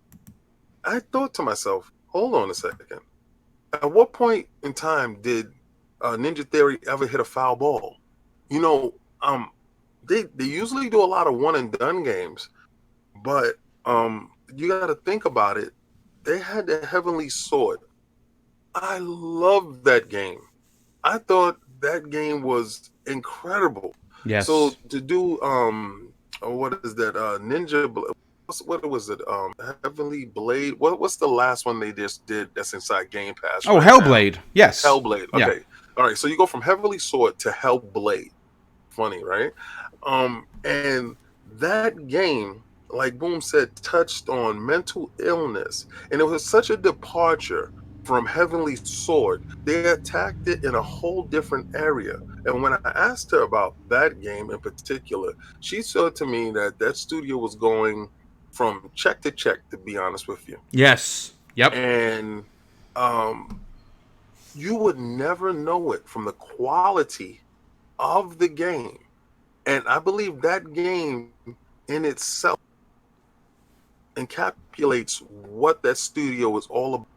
I thought to myself, hold on a second. At what point in time did Ninja Theory ever hit a foul ball? You know, they usually do a lot of one and done games, but you got to think about it. They had the Heavenly Sword. I loved that game. I thought that game was incredible. So Yes. to do what is that Ninja? What was it? Heavenly Blade. What's the last one they just did that's inside Game Pass Oh, right now? Hellblade. Yes. Hellblade. Yeah. Okay. All right. So you go from Heavenly Sword to Hellblade. Funny, right? And that game, like Boom said, touched on mental illness, and it was such a departure from Heavenly Sword. They attacked it in a whole different area. And when I asked her about that game in particular, she said to me that that studio was going from check to check, to be honest with you. Yes. Yep. And you would never know it from the quality of the game. And I believe that game in itself encapsulates what that studio was all about.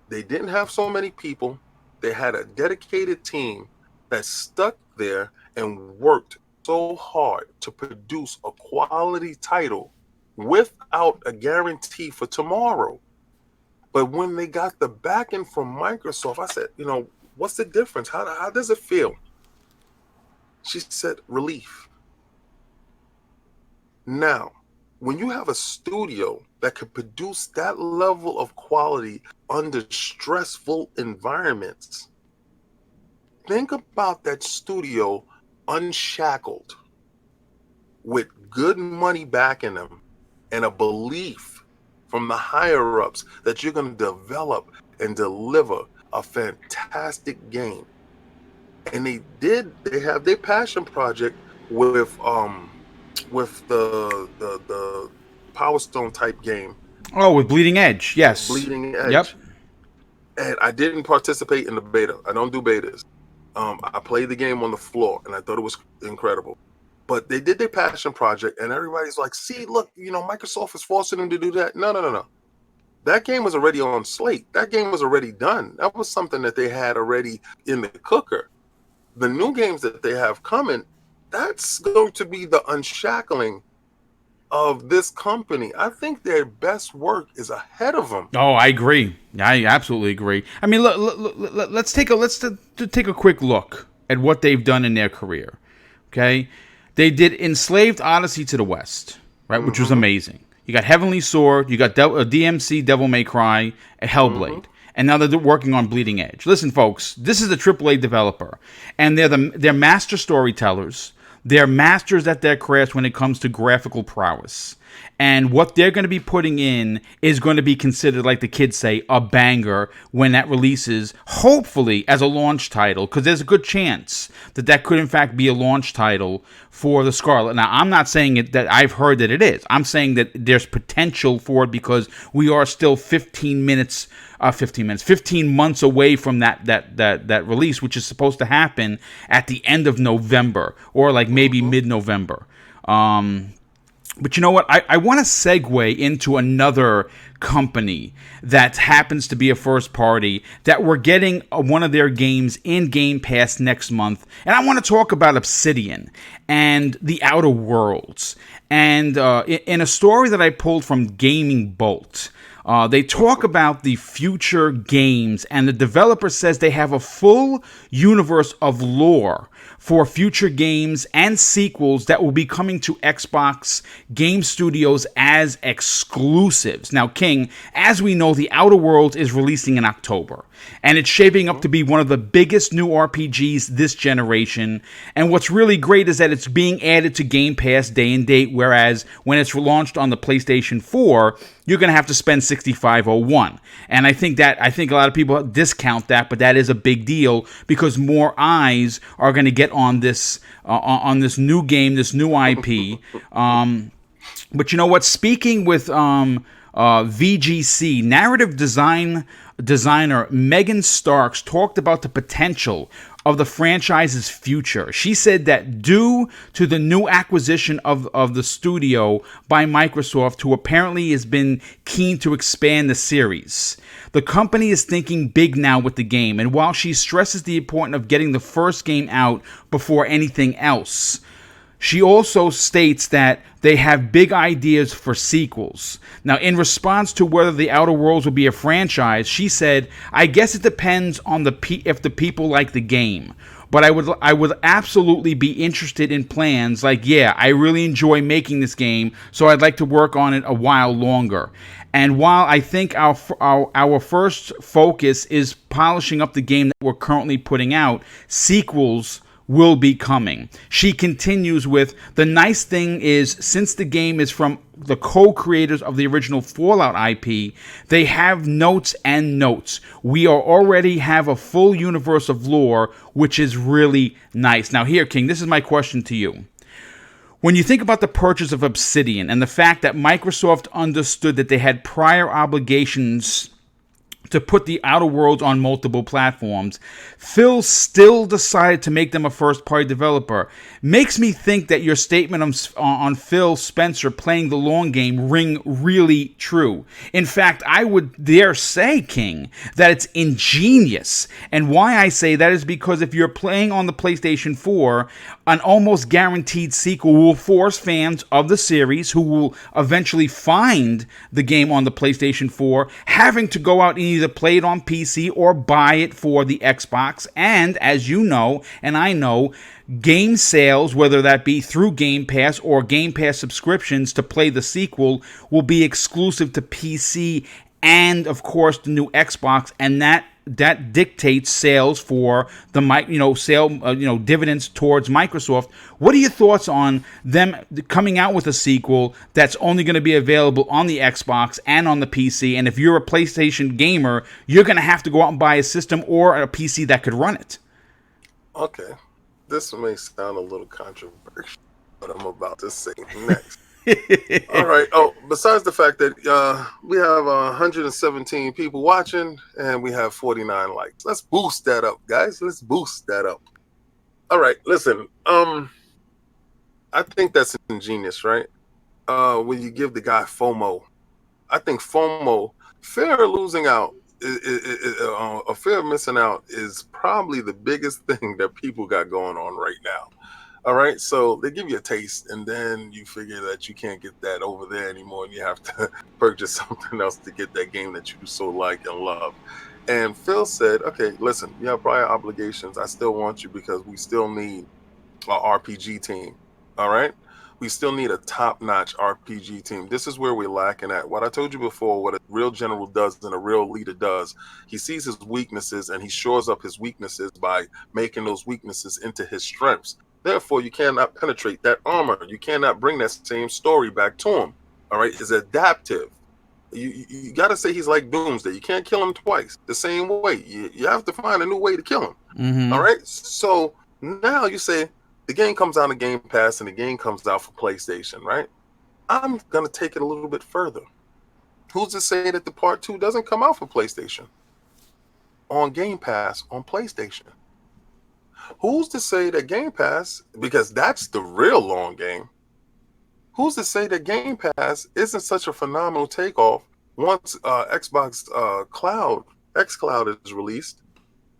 They didn't have so many people. They had a dedicated team that stuck there and worked so hard to produce a quality title without a guarantee for tomorrow. But when they got the backing from Microsoft, I said, what's the difference? How does it feel? She said, relief. Now, when you have a studio that can produce that level of quality under stressful environments, think about that studio unshackled with good money backing them and a belief from the higher ups that you're going to develop and deliver a fantastic game. And they have their passion project with the Power Stone type game, Oh, with Bleeding Edge. Yes. Bleeding Yep. Edge. And I didn't participate in the beta. I don't do betas. I played the game on the floor, and I thought it was incredible. But they did their passion project, and everybody's like, "See, look, Microsoft is forcing them to do that." No, no, no, no. That game was already on slate. That game was already done. That was something that they had already in the cooker. The new games that they have coming, that's going to be the unshackling of this company. I think their best work is ahead of them. Oh, I agree. I absolutely agree. I mean, let's take a quick look at what they've done in their career. Okay, they did Enslaved Odyssey to the West, right, which was amazing. You got Heavenly Sword, you got DMC Devil May Cry, and Hellblade. And now they're working on Bleeding Edge. Listen, folks, this is a AAA developer, and they're master storytellers. They're masters at their craft when it comes to graphical prowess. And what they're going to be putting in is going to be considered, like the kids say, a banger when that releases, hopefully as a launch title, because there's a good chance that that could in fact be a launch title for the Scarlett. Now, I'm not saying it that I've heard that it is. I'm saying that there's potential for it because we are still 15 months away from that release, which is supposed to happen at the end of November or like maybe mid-November. But you know what? I want to segue into another company that happens to be a first party that we're getting one of their games in Game Pass next month. And I want to talk about Obsidian and the Outer Worlds. And in a story that I pulled from Gaming Bolt, they talk about the future games, and the developer says they have a full universe of lore for future games and sequels that will be coming to Xbox Game Studios as exclusives. Now, King, as we know, The Outer Worlds is releasing in October, and it's shaping up to be one of the biggest new RPGs this generation. And what's really great is that it's being added to Game Pass day and date, whereas when it's launched on the PlayStation 4, you're going to have to spend $65.01. And I think a lot of people discount that, but that is a big deal because more eyes are going to get on this new game, this new IP. But you know what? Speaking with VGC, narrative designer Megan Starks talked about the potential of the franchise's future. She said that due to the new acquisition of the studio by Microsoft, who apparently has been keen to expand the series, the company is thinking big now with the game. And while she stresses the importance of getting the first game out before anything else, she also states that they have big ideas for sequels. Now, in response to whether The Outer Worlds will be a franchise, she said, "I guess it depends on if the people like the game. But I would absolutely be interested in plans like, yeah, I really enjoy making this game, so I'd like to work on it a while longer. And while I think our first focus is polishing up the game that we're currently putting out, sequels will be coming." She continues with, "The nice thing is, since the game is from the co-creators of the original Fallout IP, they have notes and notes. We already have a full universe of lore, which is really nice." Now here, King, this is my question to you. When you think about the purchase of Obsidian and the fact that Microsoft understood that they had prior obligations to put the Outer Worlds on multiple platforms, Phil still decided to make them a first-party developer. Makes me think that your statement on Phil Spencer playing the long game ring really true. In fact, I would dare say, King, that it's ingenious. And why I say that is because if you're playing on the PlayStation 4, an almost guaranteed sequel will force fans of the series who will eventually find the game on the PlayStation 4 having to go out and either play it on PC or buy it for the Xbox. And as you know, and I know, game sales, whether that be through Game Pass or Game Pass subscriptions to play the sequel, will be exclusive to PC and, of course, the new Xbox, and that dictates sales for the dividends towards Microsoft. What are your thoughts on them coming out with a sequel that's only going to be available on the Xbox and on the PC? And if you're a PlayStation gamer, you're going to have to go out and buy a system or a PC that could run it. Okay, this may sound a little controversial, but I'm about to say next. All right. Oh, besides the fact that we have 117 people watching and we have 49 likes, let's boost that up, guys. Let's boost that up. All right. Listen, I think that's ingenious, right? When you give the guy FOMO, I think FOMO fear of losing out, a fear of missing out is probably the biggest thing that people got going on right now. All right, so they give you a taste, and then you figure that you can't get that over there anymore, and you have to purchase something else to get that game that you so like and love. And Phil said, "Okay, listen, you have prior obligations. I still want you because we still need a RPG team. All right, we still need a top-notch RPG team. This is where we're lacking at. What I told you before, what a real general does and a real leader does, he sees his weaknesses and he shores up his weaknesses by making those weaknesses into his strengths. Therefore, you cannot penetrate that armor. You cannot bring that same story back to him. All right, it's adaptive. You got to say he's like Doomsday. You can't kill him twice the same way. You have to find a new way to kill him. Mm-hmm. All right, so now you say the game comes out of Game Pass and the game comes out for PlayStation, right? I'm going to take it a little bit further. Who's to say that the part 2 doesn't come out for PlayStation? On Game Pass on PlayStation. Who's to say that Game Pass, because that's the real long game, who's to say that Game Pass isn't such a phenomenal takeoff once Xbox xCloud is released,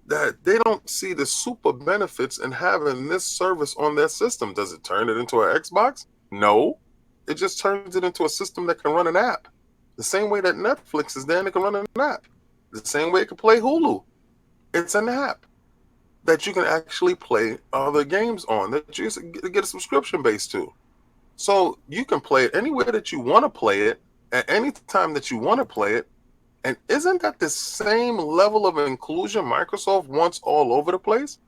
that they don't see the super benefits in having this service on their system? Does it turn it into an Xbox? No. It just turns it into a system that can run an app. The same way that Netflix is there and it can run an app. The same way it can play Hulu. It's an app that you can actually play other games on, that you get a subscription base to. So you can play it anywhere that you want to play it, at any time that you want to play it. And isn't that the same level of inclusion Microsoft wants all over the place?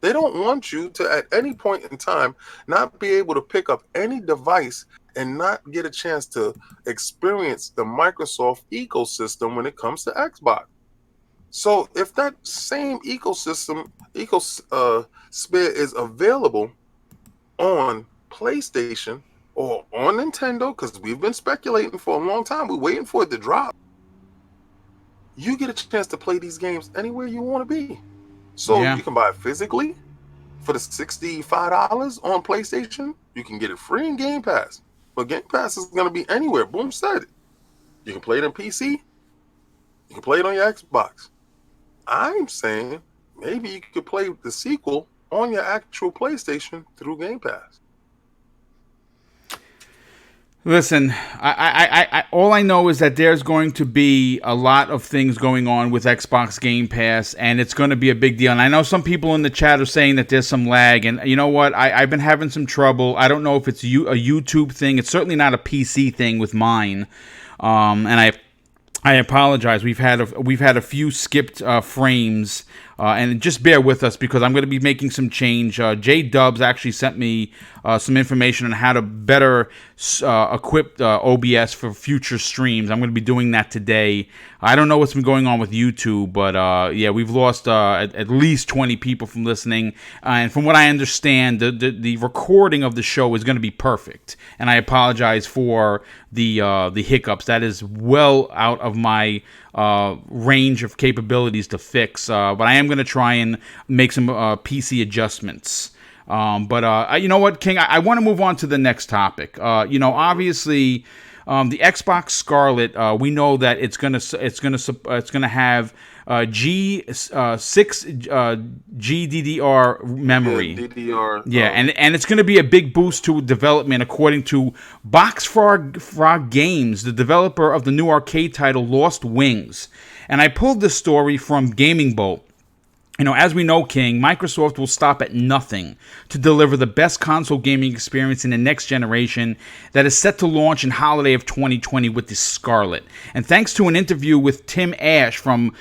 They don't want you to, at any point in time, not be able to pick up any device and not get a chance to experience the Microsoft ecosystem when it comes to Xbox. So if that same ecosystem, sphere is available on PlayStation or on Nintendo, because we've been speculating for a long time, we're waiting for it to drop, you get a chance to play these games anywhere you want to be. So you can buy it physically for the $65 on PlayStation. You can get it free in Game Pass. But Game Pass is going to be anywhere. Boom said it. You can play it on PC. You can play it on your Xbox. I'm saying maybe you could play the sequel on your actual PlayStation through Game Pass. Listen, I all I know is that there's going to be a lot of things going on with Xbox Game Pass, and it's going to be a big deal. And I know some people in the chat are saying that there's some lag, and you know what? I've been having some trouble. I don't know if it's a YouTube thing. It's certainly not a PC thing with mine, and I apologize. We've had a few skipped frames, and just bear with us because I'm going to be making some change. J Dubs actually sent me some information on how to better equip OBS for future streams. I'm going to be doing that today. I don't know what's been going on with YouTube, but yeah, we've lost at least 20 people from listening. And from what I understand, the recording of the show is going to be perfect. And I apologize for the hiccups. That is well out of my range of capabilities to fix. But I am going to try and make some PC adjustments. But you know what, King? I want to move on to the next topic. Obviously, the Xbox Scarlett. We know that it's gonna have G6 GDDR memory. Yeah, DDR. Yeah, and it's going to be a big boost to development, according to Frog Games, the developer of the new arcade title Lost Wings. And I pulled this story from Gaming Bolt. As we know, King, Microsoft will stop at nothing to deliver the best console gaming experience in the next generation that is set to launch in holiday of 2020 with the Scarlett. And thanks to an interview with Tim Ash from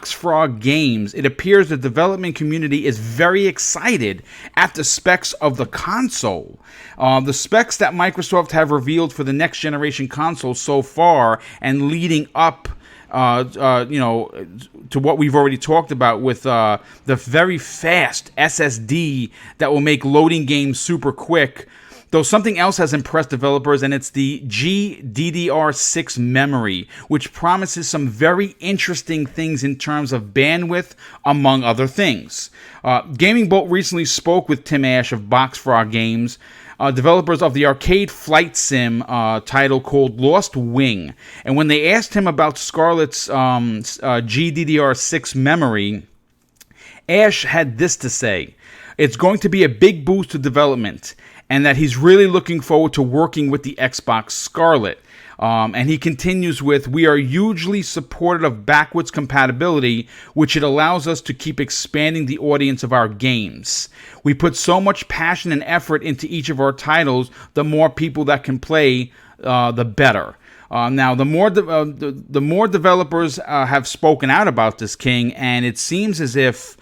Frog Games, it appears the development community is very excited at the specs of the console. The specs that Microsoft have revealed for the next generation console so far and leading up to what we've already talked about with the very fast SSD that will make loading games super quick. Though something else has impressed developers, and it's the GDDR6 memory, which promises some very interesting things in terms of bandwidth, among other things. Gaming Bolt recently spoke with Tim Ash of Box Frog Games, developers of the arcade flight sim title called Lost Wing. And when they asked him about Scarlett's GDDR6 memory, Ash had this to say: it's going to be a big boost to development, and that he's really looking forward to working with the Xbox Scarlett. And he continues with, we are hugely supportive of backwards compatibility, which it allows us to keep expanding the audience of our games. We put so much passion and effort into each of our titles, the more people that can play, the better. Now, the more developers have spoken out about this, King, and it seems as if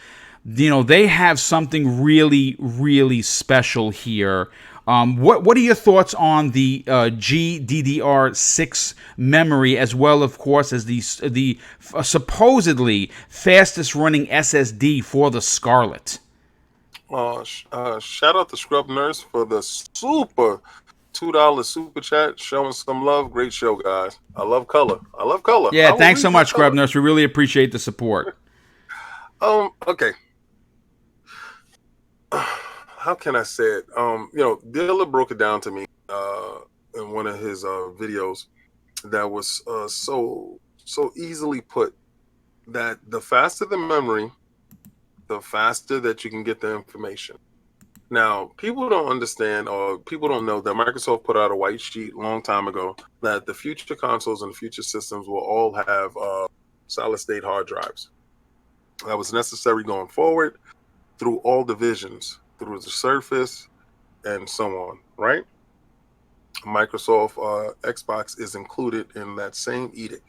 they have something really, really special here. What are your thoughts on the GDDR6 memory, as well, of course, as the supposedly fastest running SSD for the Scarlett? Shout out to Scrub Nurse for the super $2 super chat, showing some love. Great show, guys. I love color. Yeah, thanks so much, Scrub Nurse. We really appreciate the support. Okay. How can I say it? Dilla broke it down to me in one of his videos that was so easily put, that the faster the memory, the faster that you can get the information. Now, people don't understand, or people don't know, that Microsoft put out a white sheet a long time ago that the future consoles and the future systems will all have solid-state hard drives. That was necessary going forward through all divisions, through the Surface and so on, right? Microsoft Xbox is included in that same edict.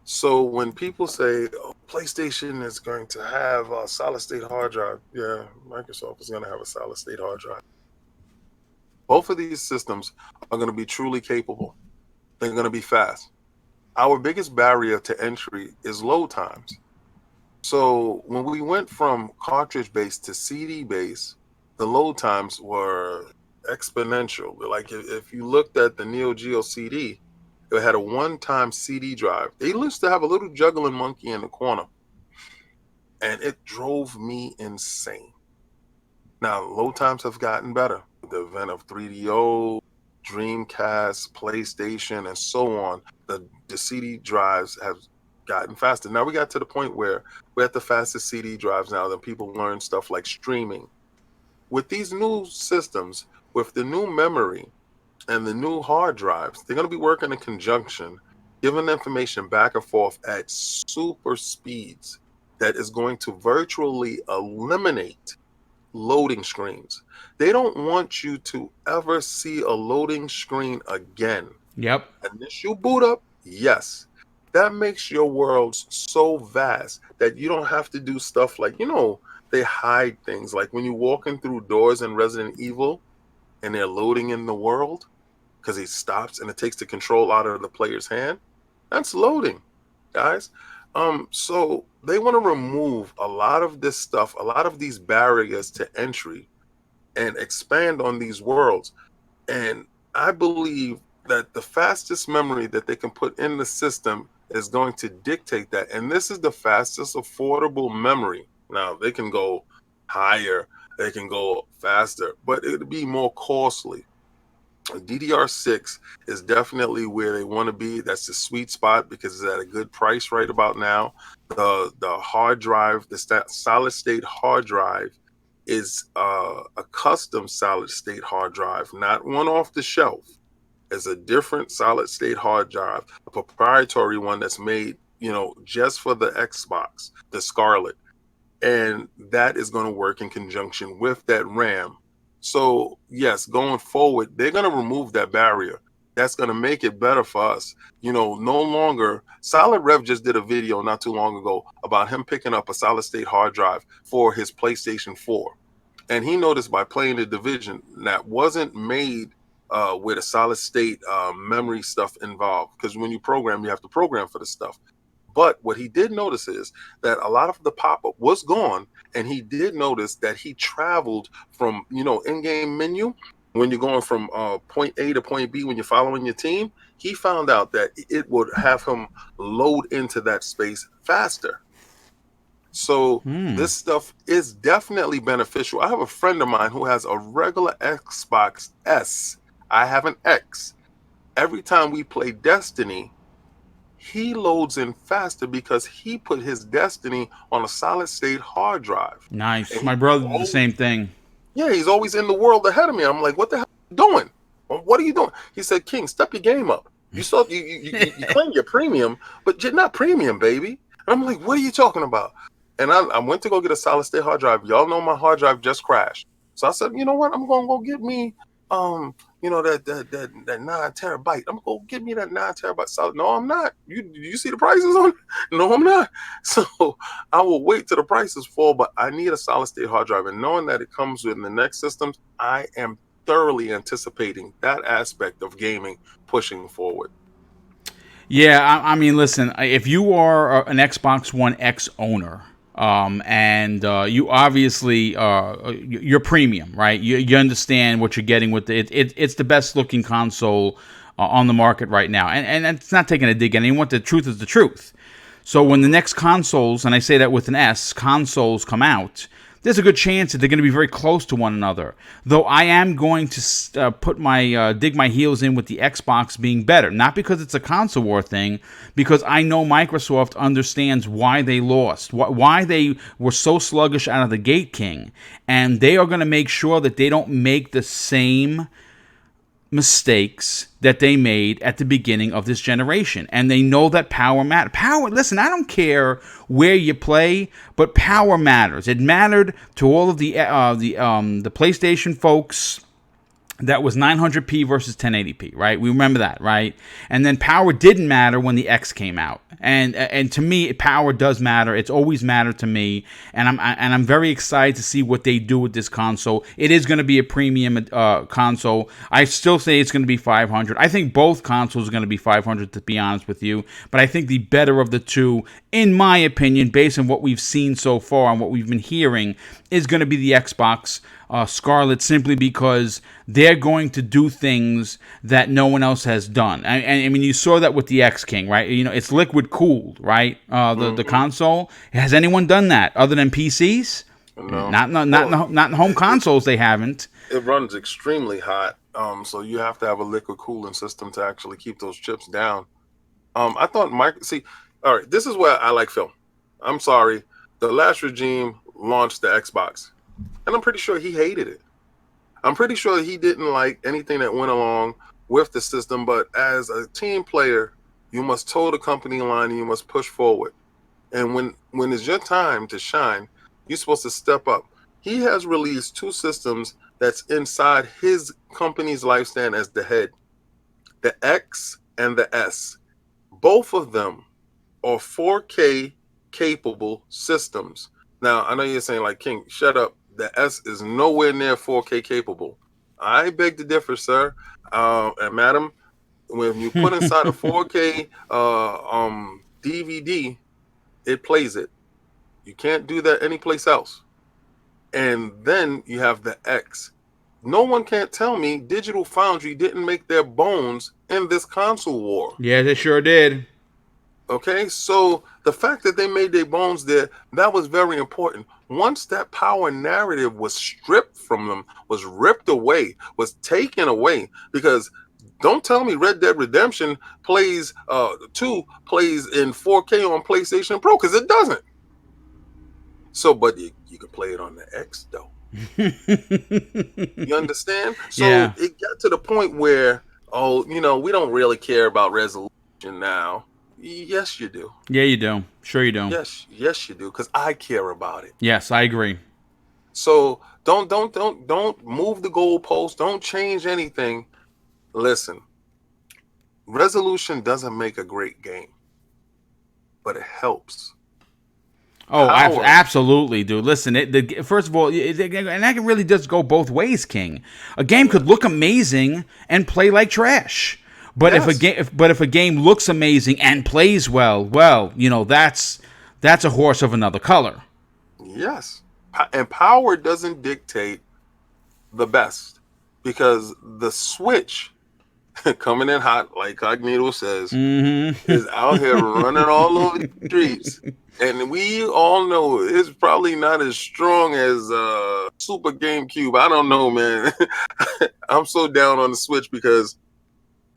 So when people say, PlayStation is going to have a solid-state hard drive, yeah, Microsoft is going to have a solid-state hard drive. Both of these systems are going to be truly capable. They're going to be fast. Our biggest barrier to entry is load times. So when we went from cartridge-based to CD-based, the load times were exponential. Like if you looked at the Neo Geo CD, it had a one-time CD drive. They used to have a little juggling monkey in the corner, and it drove me insane. Now, load times have gotten better. The event of 3DO, Dreamcast, PlayStation, and so on, the CD drives have gotten faster. Now we got to the point where we're at the fastest CD drives now that people learn stuff like streaming. With these new systems, with the new memory and the new hard drives, they're going to be working in conjunction, giving information back and forth at super speeds that is going to virtually eliminate loading screens. They don't want you to ever see a loading screen again. Yep. Unless you boot up, yes. That makes your worlds so vast that you don't have to do stuff like, they hide things. Like when you're walking through doors in Resident Evil and they're loading in the world because he stops and it takes the control out of the player's hand. That's loading, guys. So they want to remove a lot of this stuff, a lot of these barriers to entry, and expand on these worlds. And I believe that the fastest memory that they can put in the system is going to dictate that. And this is the fastest affordable memory. Now, they can go higher, they can go faster, but it'll be more costly. DDR6 is definitely where they want to be. That's the sweet spot because it's at a good price right about now. The hard drive, the solid state hard drive, is a custom solid state hard drive, not one off the shelf. It's a different solid state hard drive, a proprietary one that's made, just for the Xbox, the Scarlett. And that is going to work in conjunction with that RAM. So yes, going forward, they're going to remove that barrier. That's going to make it better for us. No longer, Solid Rev just did a video not too long ago about him picking up a solid state hard drive for his PlayStation 4. And he noticed by playing the Division that wasn't made with a solid state memory stuff involved. Because when you program, you have to program for the stuff. But what he did notice is that a lot of the pop-up was gone, and he did notice that he traveled from, in-game menu when you're going from point A to point B when you're following your team, he found out that it would have him load into that space faster. So this stuff is definitely beneficial. I have a friend of mine who has a regular Xbox S. I have an X. Every time we play Destiny, he loads in faster because he put his Destiny on a solid state hard drive. Nice. And My brother did the same thing. yeah, he's always in the world ahead of me. I'm like, what the hell are you doing? Well, what are you doing? He said, King, step your game up. You claim you're premium, but you're not premium, baby. And I'm like, what are you talking about? And I went to go get a solid state hard drive. Y'all know my hard drive just crashed. So I said, you know what? I'm gonna go get me that 9 terabyte. I'm gonna go get me that 9 terabyte solid. No, I'm not. You see the prices on it? No, I'm not. So I will wait till the prices fall, but I need a solid state hard drive. And knowing that it comes with the next systems, I am thoroughly anticipating that aspect of gaming pushing forward. Yeah, I mean, listen, if you are an Xbox One X owner, and you obviously you're premium, right? You understand what you're getting with it. It's the best looking console on the market right now, and it's not taking a dig at anyone. The truth is the truth. So when the next consoles, and I say that with an S, consoles come out, there's a good chance that they're going to be very close to one another. Though I am going to dig my heels in with the Xbox being better, not because it's a console war thing, because I know Microsoft understands why they lost, why they were so sluggish out of the gate, King, and they are going to make sure that they don't make the same mistakes that they made at the beginning of this generation. And they know that power matters. Listen, I don't care where you play, but power matters. It mattered to all of the PlayStation folks. That was 900p versus 1080p, right? We remember that, right? And then power didn't matter when the X came out, and to me, power does matter. It's always mattered to me, and I'm very excited to see what they do with this console. It is going to be a premium console. I still say it's going to be 500. I think both consoles are going to be 500, to be honest with you. But I think the better of the two, in my opinion, based on what we've seen so far and what we've been hearing, is going to be the Xbox Scarlett, simply because they're going to do things that no one else has done. I mean, you saw that with the X King, right? You know, it's liquid cooled, right? The console. Has anyone done that other than PCs? No. Not in home consoles. They haven't. It runs extremely hot, so you have to have a liquid cooling system to actually keep those chips down. I thought all right, this is where I like film. I'm sorry, the last regime launched the Xbox, and I'm pretty sure he hated it. I'm pretty sure he didn't like anything that went along with the system, but as a team player, you must toe the company line and you must push forward. And when it's your time to shine, you're supposed to step up. He has released 2 systems that's inside his company's lifespan as the head, the X and the S. Both of them are 4K capable systems. Now, I know you're saying, like, King, shut up. The S is nowhere near 4K capable. I beg to differ, sir. And madam, when you put inside a 4K DVD, it plays it. You can't do that anyplace else. And then you have the X. No one can't tell me Digital Foundry didn't make their bones in this console war. Yeah, they sure did. Okay, so the fact that they made their bones there, that was very important. Once that power narrative was stripped from them, was ripped away, was taken away, because don't tell me Red Dead Redemption plays 2 plays in 4K on PlayStation Pro, because it doesn't. So, but you can play it on the X though. You understand? So yeah. It got to the point where, we don't really care about resolution now. Yes, you do. Yeah, you do. Sure you do. Yes, you do, because I care about it. Yes, I agree. So don't move the goalpost. Don't change anything. Listen, resolution doesn't make a great game, but it helps. Oh, absolutely, dude. Listen, first of all, and that really does go both ways, King. A game could look amazing and play like trash. But yes. if a game looks amazing and plays well, that's a horse of another color. Yes, and power doesn't dictate the best. because the Switch coming in hot, like Cognito says, is out here Mm-hmm. running all over the streets. And we all know it's probably not as strong as Super GameCube. I don't know, man. I'm so down on the Switch because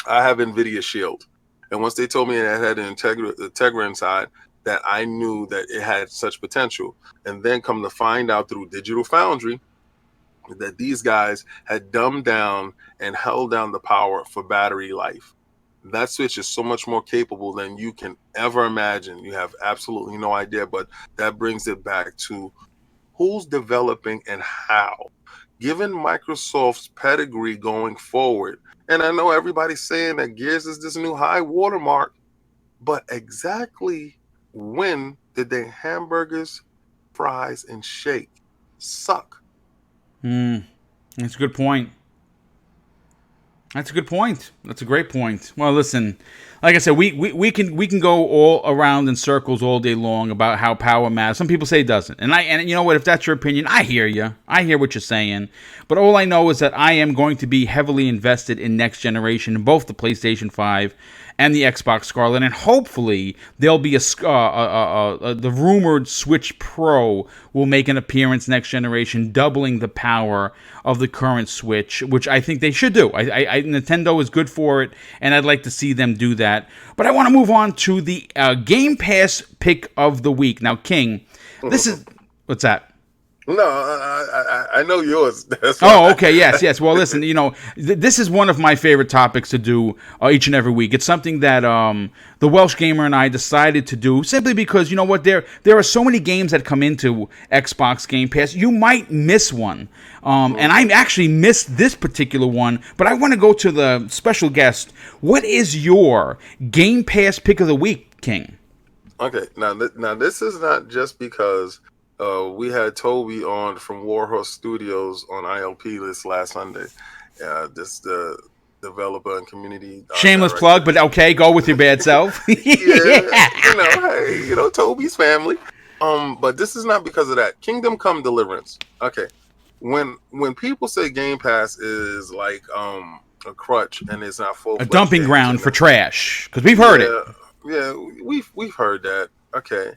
I have NVIDIA Shield. And once they told me it had an Integra inside, that I knew that it had such potential. And then come to find out through Digital Foundry that these guys had dumbed down and held down the power for battery life. That Switch is so much more capable than you can ever imagine. You have absolutely no idea, but that brings it back to who's developing and how. Given Microsoft's pedigree going forward, and I know everybody's saying that Gears is this new high watermark, but exactly when did their hamburgers, fries, and shake suck? That's a good point. That's a good point. That's a great point. Well, listen, like I said, we can go all around in circles all day long about how power matters. Some people say it doesn't, and you know what? If that's your opinion, I hear you. I hear what you're saying. But all I know is that I am going to be heavily invested in next generation, in both the PlayStation 5 and the Xbox Scarlett, and hopefully there'll be the rumored Switch Pro will make an appearance next generation, doubling the power of the current Switch, which I think they should do. Nintendo is good for it, and I'd like to see them do that. But I want to move on to the Game Pass pick of the week. Now, King, this is what's that? No, I know yours. That's Oh, okay, yes. Well, listen, this is one of my favorite topics to do each and every week. It's something that the Welsh Gamer and I decided to do simply because, you know what, there are so many games that come into Xbox Game Pass. You might miss one, and I actually missed this particular one, but I want to go to the special guest. What is your Game Pass pick of the week, King? Okay, now this is not just because we had Toby on from Warhorse Studios on ILP this last Sunday. This the developer and community Shameless director. plug, but okay, go with your bad self. Hey, Toby's family. But this is not because of that. Kingdom Come Deliverance. Okay, when people say Game Pass is like a crutch and it's not full, A dumping ground for trash, because we've heard it. Yeah, we've heard that. Okay.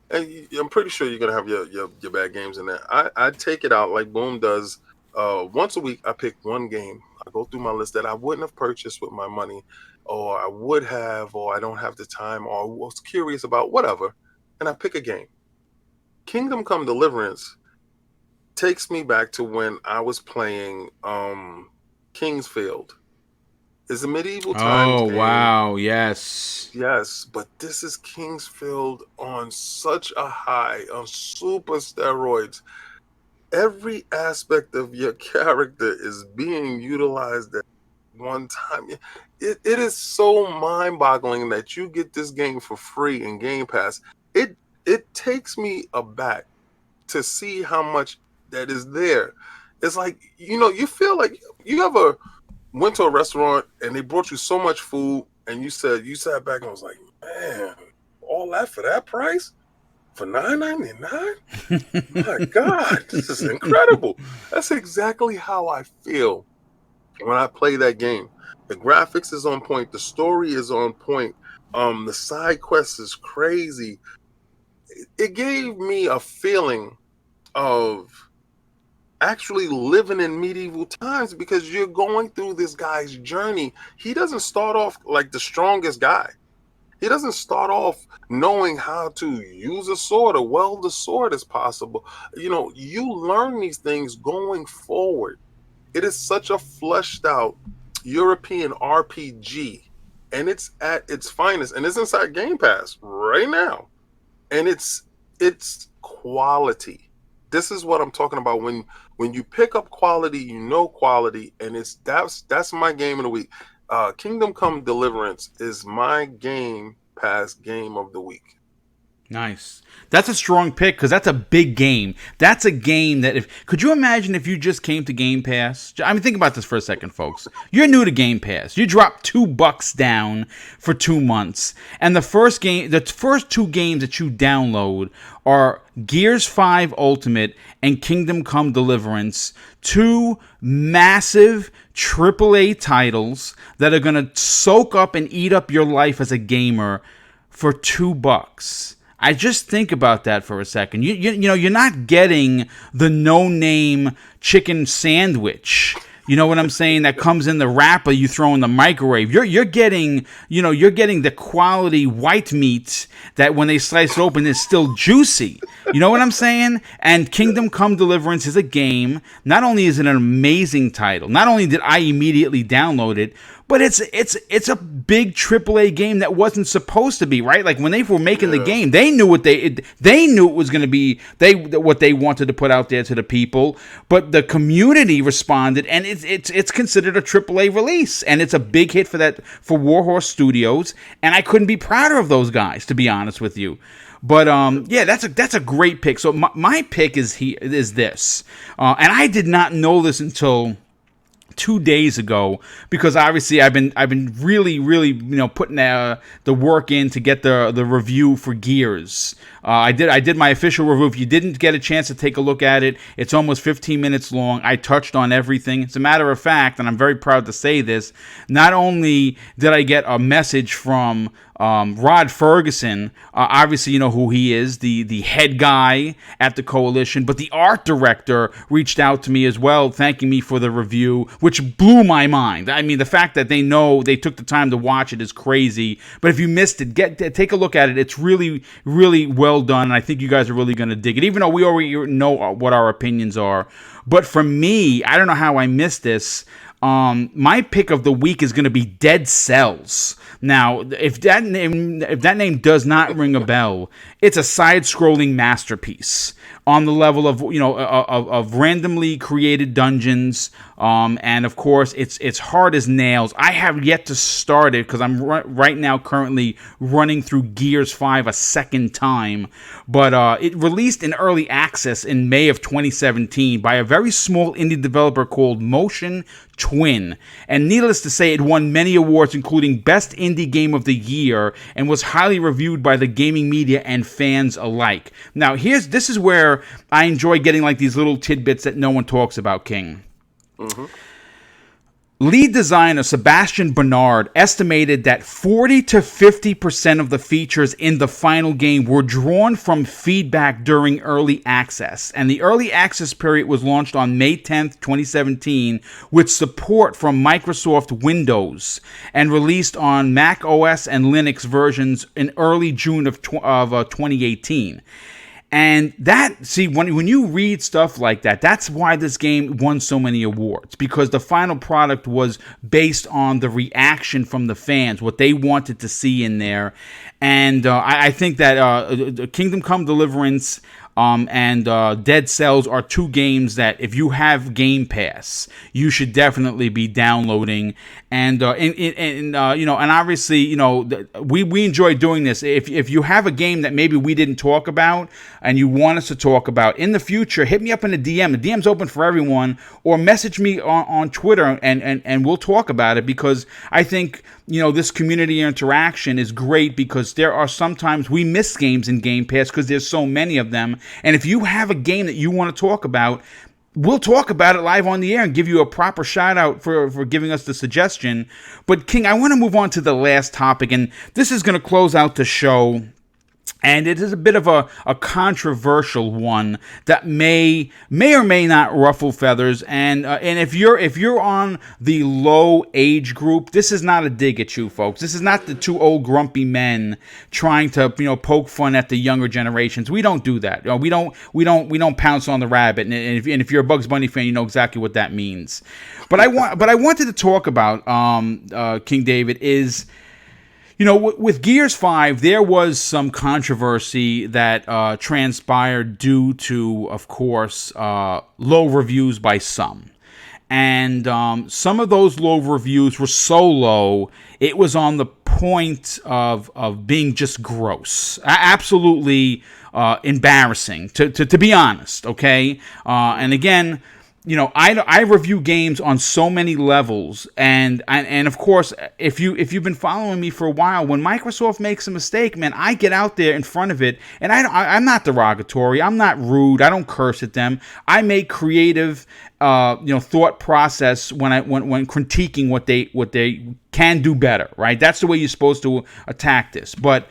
And I'm pretty sure you're gonna have your bad games in there. I take it out like Boom does. Once a week, I pick one game. I go through my list that I wouldn't have purchased with my money, or I would have, or I don't have the time, or I was curious about whatever, and I pick a game. Kingdom Come Deliverance takes me back to when I was playing Kingsfield. It's a medieval times game. Oh, wow, yes. Yes, but this is Kingsfield on such a high, on super steroids. Every aspect of your character is being utilized at one time. It is so mind-boggling that you get this game for free in Game Pass. It takes me aback to see how much that is there. It's like, you feel like you ever went to a restaurant and they brought you so much food and you sat back and was like, man, all that for that price? For $9.99? My God, this is incredible. That's exactly how I feel when I play that game. The graphics is on point. The story is on point. The side quest is crazy. It gave me a feeling of actually living in medieval times because you're going through this guy's journey. He doesn't start off like the strongest guy. He doesn't start off knowing how to use a sword or weld a sword as possible. You learn these things going forward. It is such a fleshed out European RPG, and it's at its finest, and it's inside Game Pass right now. And it's quality. This is what I'm talking about. When you pick up quality, quality, and that's my game of the week. Kingdom Come Deliverance is my Game Pass game of the week. Nice. That's a strong pick because that's a big game. That's a game that could you imagine if you just came to Game Pass? I mean, think about this for a second, folks. You're new to Game Pass. You drop $2 down for 2 months, and the first two games that you download are Gears 5 Ultimate and Kingdom Come Deliverance, two massive AAA titles that are gonna soak up and eat up your life as a gamer for $2. I just think about that for a second. You know, you're not getting the no-name chicken sandwich. You know what I'm saying? That comes in the wrapper you throw in the microwave. You're getting the quality white meat that when they slice it open is still juicy. You know what I'm saying? And Kingdom Come Deliverance is a game. Not only is it an amazing title, not only did I immediately download it, but it's a big AAA game that wasn't supposed to be, right? Like when they were making the game, they knew they knew it was going to be what they wanted to put out there to the people, but the community responded, and it's considered a AAA release, and it's a big hit for Warhorse Studios, and I couldn't be prouder of those guys, to be honest with you. But yeah, that's a great pick. So my pick is this, and I did not know this until 2 days ago, because obviously I've been really putting the work in to get the review for Gears. I did my official review. If you didn't get a chance to take a look at it, it's almost 15 minutes long. I touched on everything. As a matter of fact, and I'm very proud to say this, not only did I get a message from Rod Ferguson, obviously you know who he is, the head guy at the Coalition, but the art director reached out to me as well, thanking me for the review, which blew my mind. I mean, the fact that they took the time to watch it is crazy, but if you missed it, take a look at it. It's really, really well done, and I think you guys are really going to dig it, even though we already know what our opinions are. But for me, I don't know how I missed this. My pick of the week is going to be Dead Cells. Now, if that name does not ring a bell, it's a side-scrolling masterpiece on the level of of randomly created dungeons, and of course it's hard as nails. I have yet to start it because I'm right now currently running through Gears 5 a second time, but it released in early access in May of 2017 by a very small indie developer called Motion Twin, and needless to say, it won many awards, including Best Indie Game of the Year, and was highly reviewed by the gaming media and fans alike. Now, this is where I enjoy getting like these little tidbits that no one talks about, King. Mm-hmm. Lead designer Sebastian Bernard estimated that 40 to 50% of the features in the final game were drawn from feedback during early access. And the early access period was launched on May 10th, 2017, with support from Microsoft Windows, and released on Mac OS and Linux versions in early June of 2018. And when you read stuff like that, that's why this game won so many awards, because the final product was based on the reaction from the fans, what they wanted to see in there. And I think that Kingdom Come Deliverance and Dead Cells are two games that if you have Game Pass, you should definitely be downloading. And obviously, we enjoy doing this. If you have a game that maybe we didn't talk about and you want us to talk about in the future, hit me up in a DM. The DM's open for everyone, or message me on Twitter and we'll talk about it, because I think this community interaction is great, because there are sometimes we miss games in Game Pass because there's so many of them. And if you have a game that you want to talk about, we'll talk about it live on the air and give you a proper shout out for giving us the suggestion. But King, I want to move on to the last topic, and this is going to close out the show. And it is a bit of a controversial one that may or may not ruffle feathers. And if you're on the low age group, this is not a dig at you, folks. This is not the two old grumpy men trying to poke fun at the younger generations. We don't do that. We don't pounce on the rabbit. And if you're a Bugs Bunny fan, you know exactly what that means. But I wanted to talk about King David is. With Gears 5, there was some controversy that transpired due to, of course, low reviews by some. And some of those low reviews were so low, it was on the point of being just gross, absolutely embarrassing, to be honest. Okay, and again, I review games on so many levels, and of course, if you've been following me for a while, when Microsoft makes a mistake, man, I get out there in front of it, and I'm not derogatory, I'm not rude, I don't curse at them. I make creative, thought process when critiquing what they can do better. Right? That's the way you're supposed to attack this, but.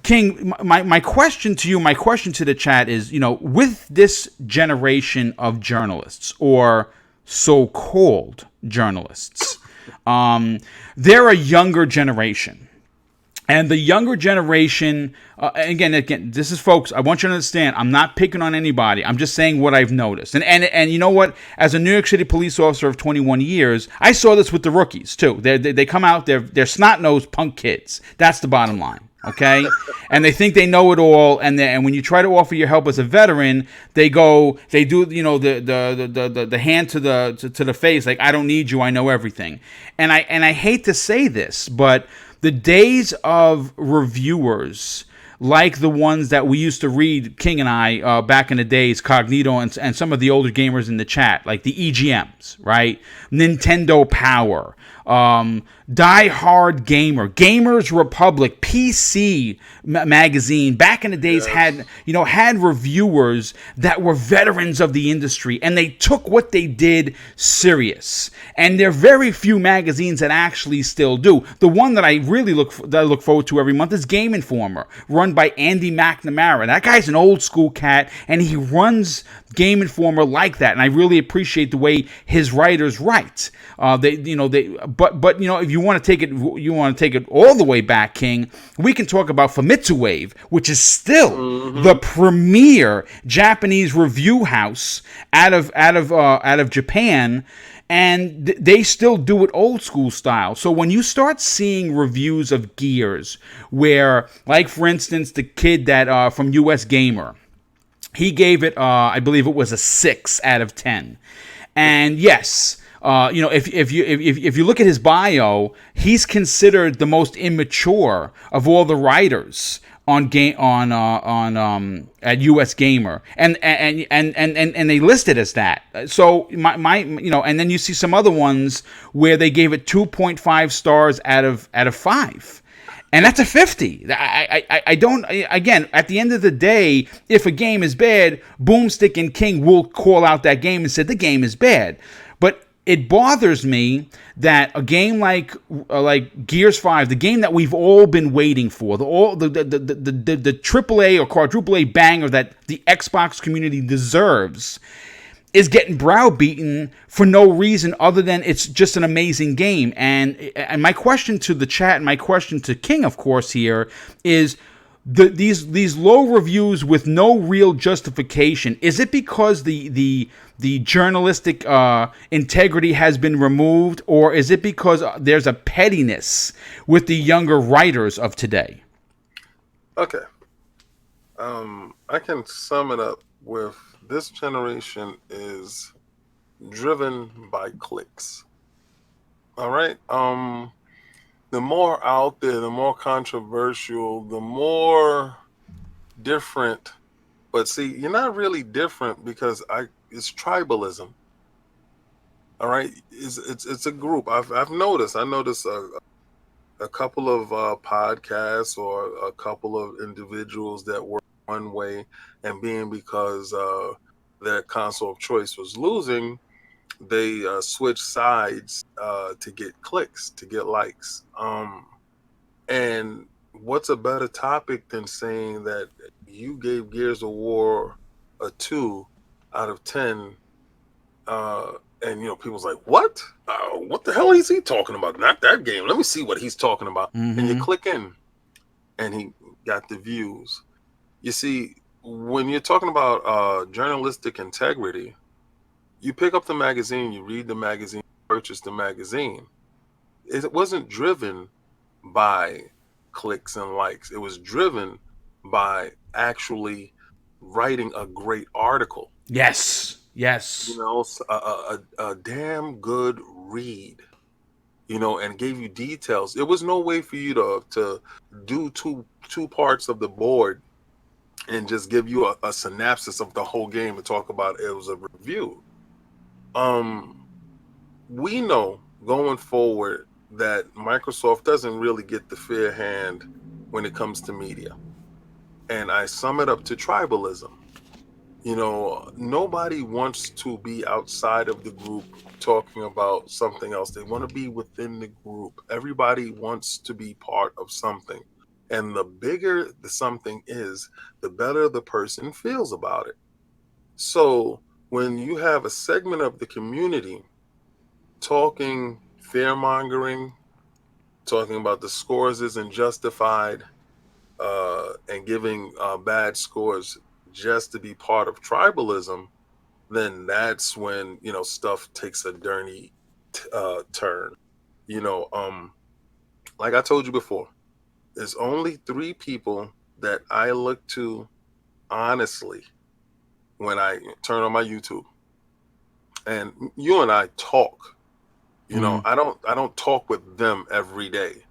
King, my question to you, my question to the chat is, with this generation of journalists, or so-called journalists, they're a younger generation. And the younger generation, again, this is, folks, I want you to understand, I'm not picking on anybody. I'm just saying what I've noticed. And you know what? As a New York City police officer of 21 years, I saw this with the rookies, too. They come out, they're snot-nosed punk kids. That's the bottom line. Okay, and they think they know it all, and when you try to offer your help as a veteran, they do the hand to the face, like, I don't need you, I know everything. And I hate to say this, but the days of reviewers like the ones that we used to read, King and I, back in the days, Cognito and some of the older gamers in the chat, like the EGMs, right? Nintendo Power, Die Hard Gamer, Gamers Republic, PC magazine, back in the days, had reviewers that were veterans of the industry, and they took what they did serious. And there are very few magazines that actually still do. The one that I really look forward to every month is Game Informer, run by Andy McNamara. That guy's an old school cat, and he runs Game Informer like that, and I really appreciate the way his writers write. But if you want to take it all the way back, King, we can talk about Famitsu Wave, which is still the premier Japanese review house out of Japan. And they still do it old school style. So when you start seeing reviews of Gears, where, like, for instance, the kid that from US Gamer, he gave it, I believe it was a 6 out of 10. And yes, if you look at his bio, he's considered the most immature of all the writers at US Gamer, and they listed as that. So and then you see some other ones where they gave it 2.5 stars out of 5. And that's a 50. I don't, again, at the end of the day, if a game is bad, BoomStick and King will call out that game and say the game is bad. But it bothers me that a game like Gears 5, the game that we've all been waiting for, the AAA or quadruple A banger that the Xbox community deserves, is getting browbeaten for no reason other than it's just an amazing game. And my question to the chat, and my question to King, of course, here is, these low reviews with no real justification, is it because the journalistic integrity has been removed, or is it because there's a pettiness with the younger writers of today? Okay. I can sum it up with, this generation is driven by clicks. All right? The more out there, the more controversial, the more different. But see, you're not really different because it's tribalism. All right? It's a group. I've noticed. I noticed a couple of podcasts or a couple of individuals that were one way, and being because their console of choice was losing, they switched sides to get clicks, to get likes. And what's a better topic than saying that you gave Gears of War a 2 out of 10, and people's like, what the hell is he talking about? Not that game. Let me see what he's talking about. And you click in, and he got the views. You see, when you're talking about journalistic integrity, you pick up the magazine, you read the magazine, purchase the magazine. It wasn't driven by clicks and likes. It was driven by actually writing a great article. Yes. A damn good read. and gave you details. There was no way for you to do two parts of the board and just give you a synopsis of the whole game and talk about it was a review. We know going forward that Microsoft doesn't really get the fair hand when it comes to media. And I sum it up to tribalism. Nobody wants to be outside of the group talking about something else. They want to be within the group. Everybody wants to be part of something. And the bigger the something is, the better the person feels about it. So when you have a segment of the community talking fear-mongering, talking about the scores isn't justified, and giving bad scores just to be part of tribalism, then that's when stuff takes a dirty turn. Like I told you before, there's only 3 people that I look to honestly when I turn on my YouTube, and you and I talk. I don't talk with them every day,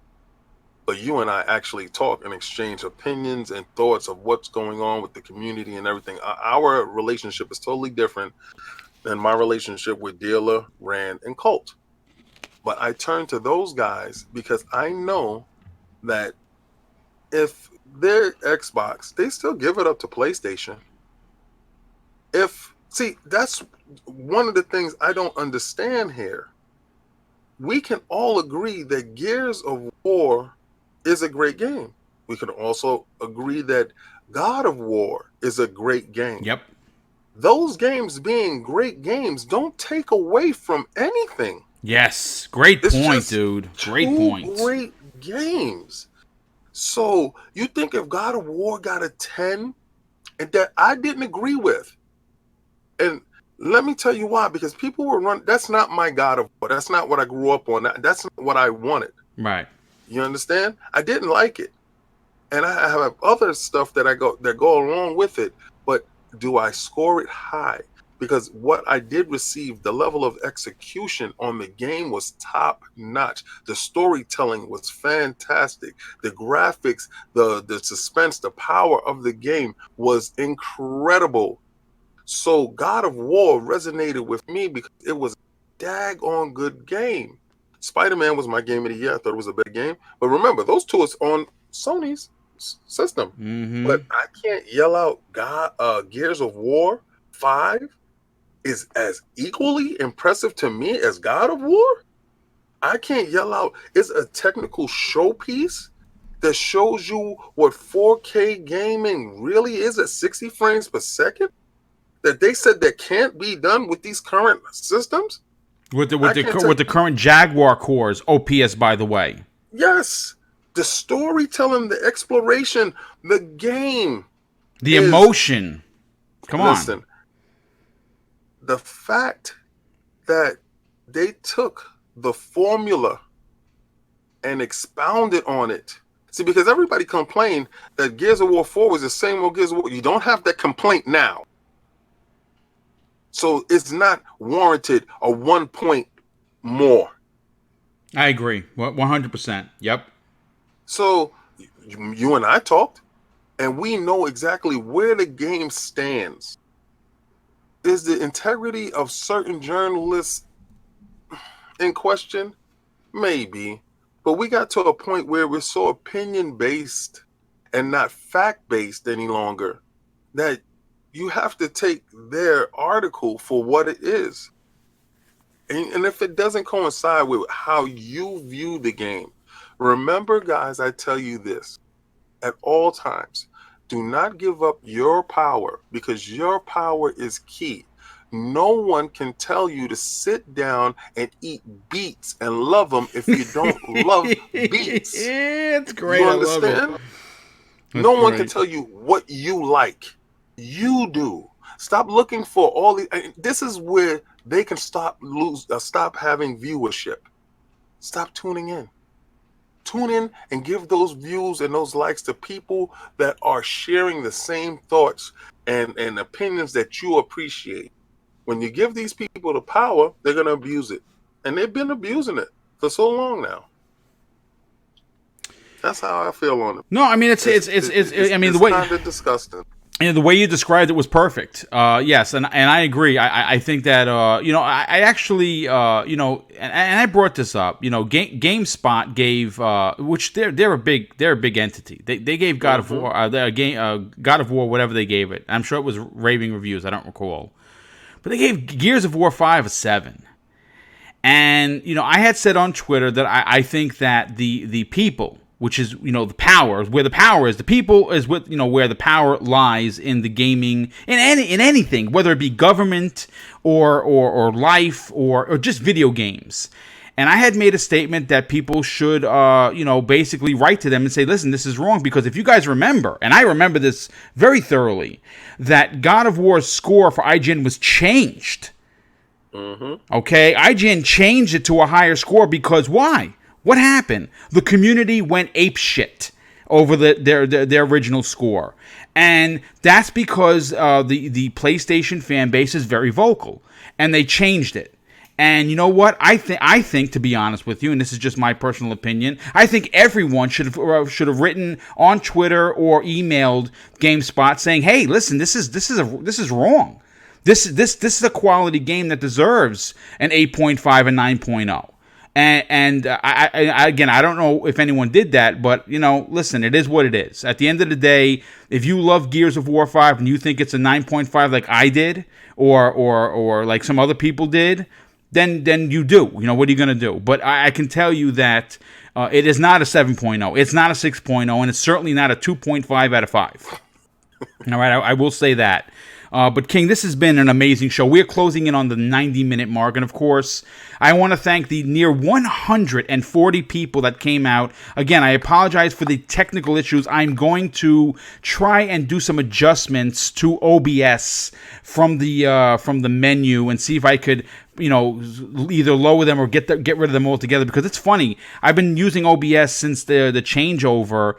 but you and I actually talk and exchange opinions and thoughts of what's going on with the community and everything. Our relationship is totally different than my relationship with Dealer, Rand, and Colt. But I turn to those guys because I know that if they're Xbox, they still give it up to PlayStation. That's one of the things I don't understand here. We can all agree that Gears of War is a great game. We can also agree that God of War is a great game. Yep. Those games being great games don't take away from anything. Yes. Great point, dude. Great point. Great games. So you think if God of War got a 10, and that I didn't agree with. And let me tell you why, because people were running. That's not my God of War. That's not what I grew up on. That's not what I wanted. Right. You understand? I didn't like it. And I have other stuff that go along with it. But do I score it high? Because what I did receive, the level of execution on the game was top notch. The storytelling was fantastic. The graphics, the suspense, the power of the game was incredible. So God of War resonated with me because it was a daggone good game. Spider-Man was my game of the year. I thought it was a big game. But remember, those two is on Sony's system. Mm-hmm. But I can't yell out Gears of War 5 is as equally impressive to me as God of War. I can't yell out. It's a technical showpiece that shows you what 4K gaming really is at 60 frames per second. That they said that can't be done with these current systems. With the current Jaguar cores, OPS, by the way. Yes, the storytelling, the exploration, the game, the emotion. Come on. Listen, the fact that they took the formula and expounded on it. See, because everybody complained that Gears of War 4 was the same old Gears of War. You don't have that complaint now. So it's not warranted a 1 point more. I agree. 100%. Yep. So you and I talked, and we know exactly where the game stands. Is the integrity of certain journalists in question? Maybe. But we got to a point where we're so opinion-based and not fact-based any longer that you have to take their article for what it is. And if it doesn't coincide with how you view the game, remember, guys, I tell you this at all times. Do not give up your power, because your power is key. No one can tell you to sit down and eat beets and love them if you don't love beets. It's great. You understand? I love it. No one can tell you what you like. You do. Stop looking for all these. This is where they can stop having viewership. Stop tuning in. Tune in and give those views and those likes to people that are sharing the same thoughts and opinions that you appreciate. When you give these people the power, they're going to abuse it. And they've been abusing it. for so long now. That's how I feel on it. No, I mean it's I mean the way kind of disgusting. And the way you described it was perfect. Yes, and I agree. I think that I actually and I brought this up. GameSpot gave which they're a big entity. They gave God of War God of War, whatever they gave it. I'm sure it was raving reviews. I don't recall, but they gave Gears of War 5 a 7. And I had said on Twitter that I think that the people, which is the power, where the power is, the people is what where the power lies in the gaming, in anything, whether it be government or life or just video games. And I had made a statement that people should basically write to them and say, listen, this is wrong, because if you guys remember, and I remember this very thoroughly, that God of War's score for IGN was changed. Okay, IGN changed it to a higher score because why? What happened? The community went apeshit over their original score, and that's because the PlayStation fan base is very vocal, and they changed it. And you know what? I think, to be honest with you, and this is just my personal opinion, I think everyone should have written on Twitter or emailed GameSpot saying, "Hey, listen, this is wrong. This is a quality game that deserves an 8.5 and 9.0." And I don't know if anyone did that, but listen, it is what it is. At the end of the day, if you love Gears of War 5 and you think it's a 9.5 like I did, or like some other people did, then you do. What are you going to do? But I can tell you that it is not a 7.0. It's not a 6.0, and it's certainly not a 2.5 out of 5. All right, I will say that. But King, this has been an amazing show. We're closing in on the 90-minute mark. And of course, I want to thank the near 140 people that came out. Again, I apologize for the technical issues. I'm going to try and do some adjustments to OBS from the menu and see if I could either lower them or get rid of them altogether, because it's funny. I've been using OBS since the changeover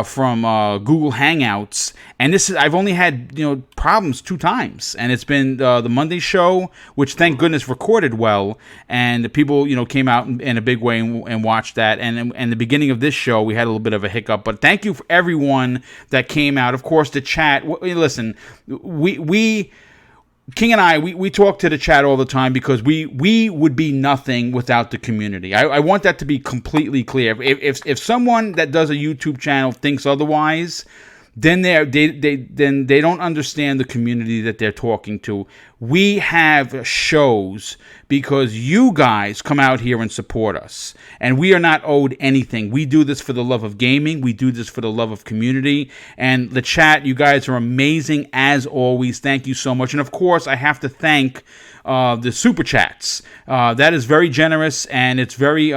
from Google Hangouts, and I've only had problems 2 times, and it's been the Monday show, which thank goodness recorded well, and the people came out in a big way and watched that, and the beginning of this show we had a little bit of a hiccup, but thank you for everyone that came out. Of course, the chat. Listen, we King and I, we talk to the chat all the time because we would be nothing without the community. I want that to be completely clear. If someone that does a YouTube channel thinks otherwise, then they don't understand the community that they're talking to. We have shows because you guys come out here and support us, and we are not owed anything. We do this for the love of gaming. We do this for the love of community. And the chat, you guys are amazing as always. Thank you so much. And of course, I have to thank the super chats. That is very generous, and it's very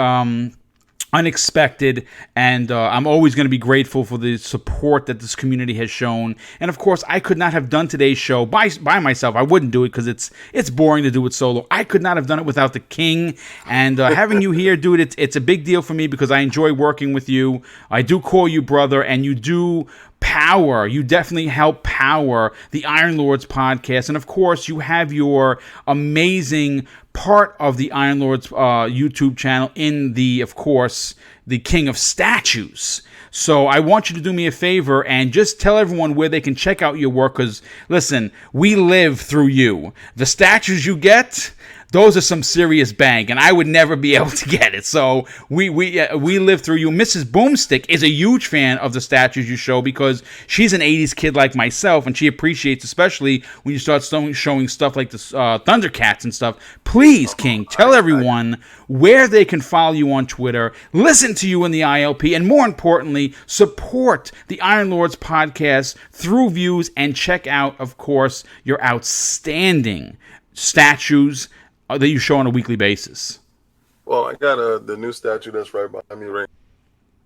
unexpected, and I'm always going to be grateful for the support that this community has shown. And of course, I could not have done today's show by myself. I wouldn't do it because it's boring to do it solo. I could not have done it without the King, and having you here, dude, it's a big deal for me because I enjoy working with you. I do call you brother, and you do power. You definitely help power the Iron Lords podcast. And of course, you have your amazing part of the Iron Lords YouTube channel in of course, the King of Statues. So I want you to do me a favor and just tell everyone where they can check out your work, because, listen, we live through you. The statues you get, those are some serious bank, and I would never be able to get it. So we live through you. Mrs. BoomStick is a huge fan of the statues you show because she's an 80s kid like myself, and she appreciates, especially when you start showing stuff like the Thundercats and stuff. Please, King, tell everyone where they can follow you on Twitter, listen to you in the ILP, and more importantly, support the Iron Lords podcast through views, and check out, of course, your outstanding statues that you show on a weekly basis. Well, I got the new statue that's right behind me right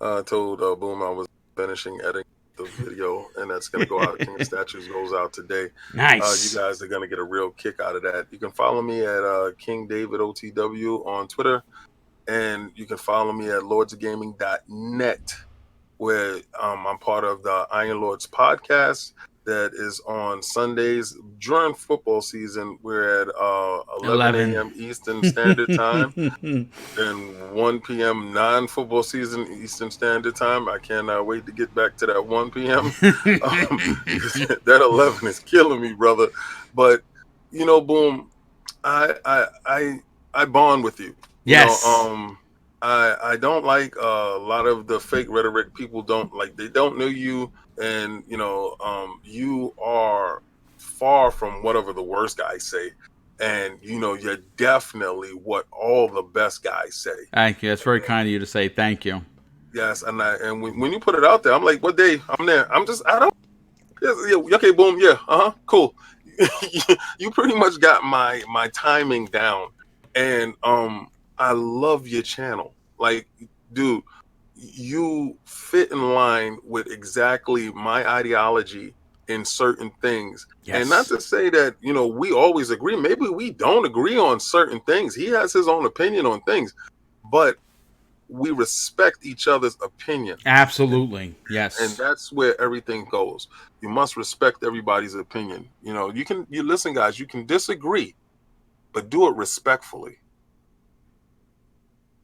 now. I told Boom I was finishing editing the video, and that's going to go out. King of Statues goes out today. Nice. You guys are going to get a real kick out of that. You can follow me at King David OTW on Twitter, and you can follow me at lordsofgaming.net, where I'm part of the Iron Lords podcast. that is on Sundays during football season. We're at 11 11. a.m. Eastern Standard Time and 1 p.m. non-football season Eastern Standard Time. I cannot wait to get back to that 1 p.m. That 11 is killing me, brother. But you know, Boom, I bond with you. Yes. I don't like a lot of the fake rhetoric. People don't like. They don't know you, and you are far from whatever the worst guys say, and you're definitely what all the best guys say. Thank you. That's very kind of you to say. Thank you. Yes, and when you put it out there, I'm like, what day? I'm there. I don't. Yeah, okay, Boom. Yeah, cool. You pretty much got my timing down, and I love your channel. Like, dude, you fit in line with exactly my ideology in certain things. Yes. And not to say that, we always agree. Maybe we don't agree on certain things. He has his own opinion on things, but we respect each other's opinion. Absolutely. Yes. And that's where everything goes. You must respect everybody's opinion. You listen, guys, you can disagree, but do it respectfully.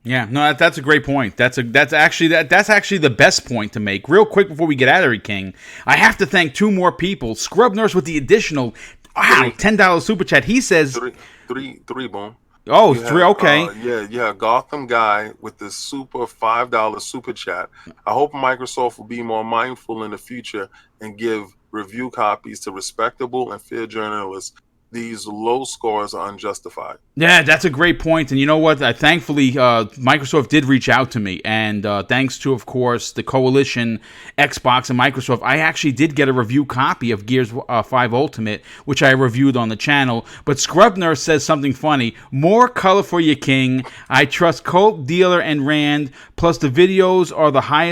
Yeah, no, that's a great point. That's actually the best point to make. Real quick before we get out of here, King, I have to thank two more people. Scrub Nurse with the additional $10 super chat. He says three, Boom. Oh, three. Okay. Yeah. Gotham Guy with the super $5 super chat. I hope Microsoft will be more mindful in the future and give review copies to respectable and fair journalists. These low scores are unjustified. Yeah, that's a great point. And you know what? Thankfully, Microsoft did reach out to me. And thanks to, of course, the Coalition, Xbox, and Microsoft, I actually did get a review copy of Gears 5 Ultimate, which I reviewed on the channel. But Scrub Nurse says something funny. More color for you, King. I trust Colt, Dealer, and Rand. Plus, the videos are the highest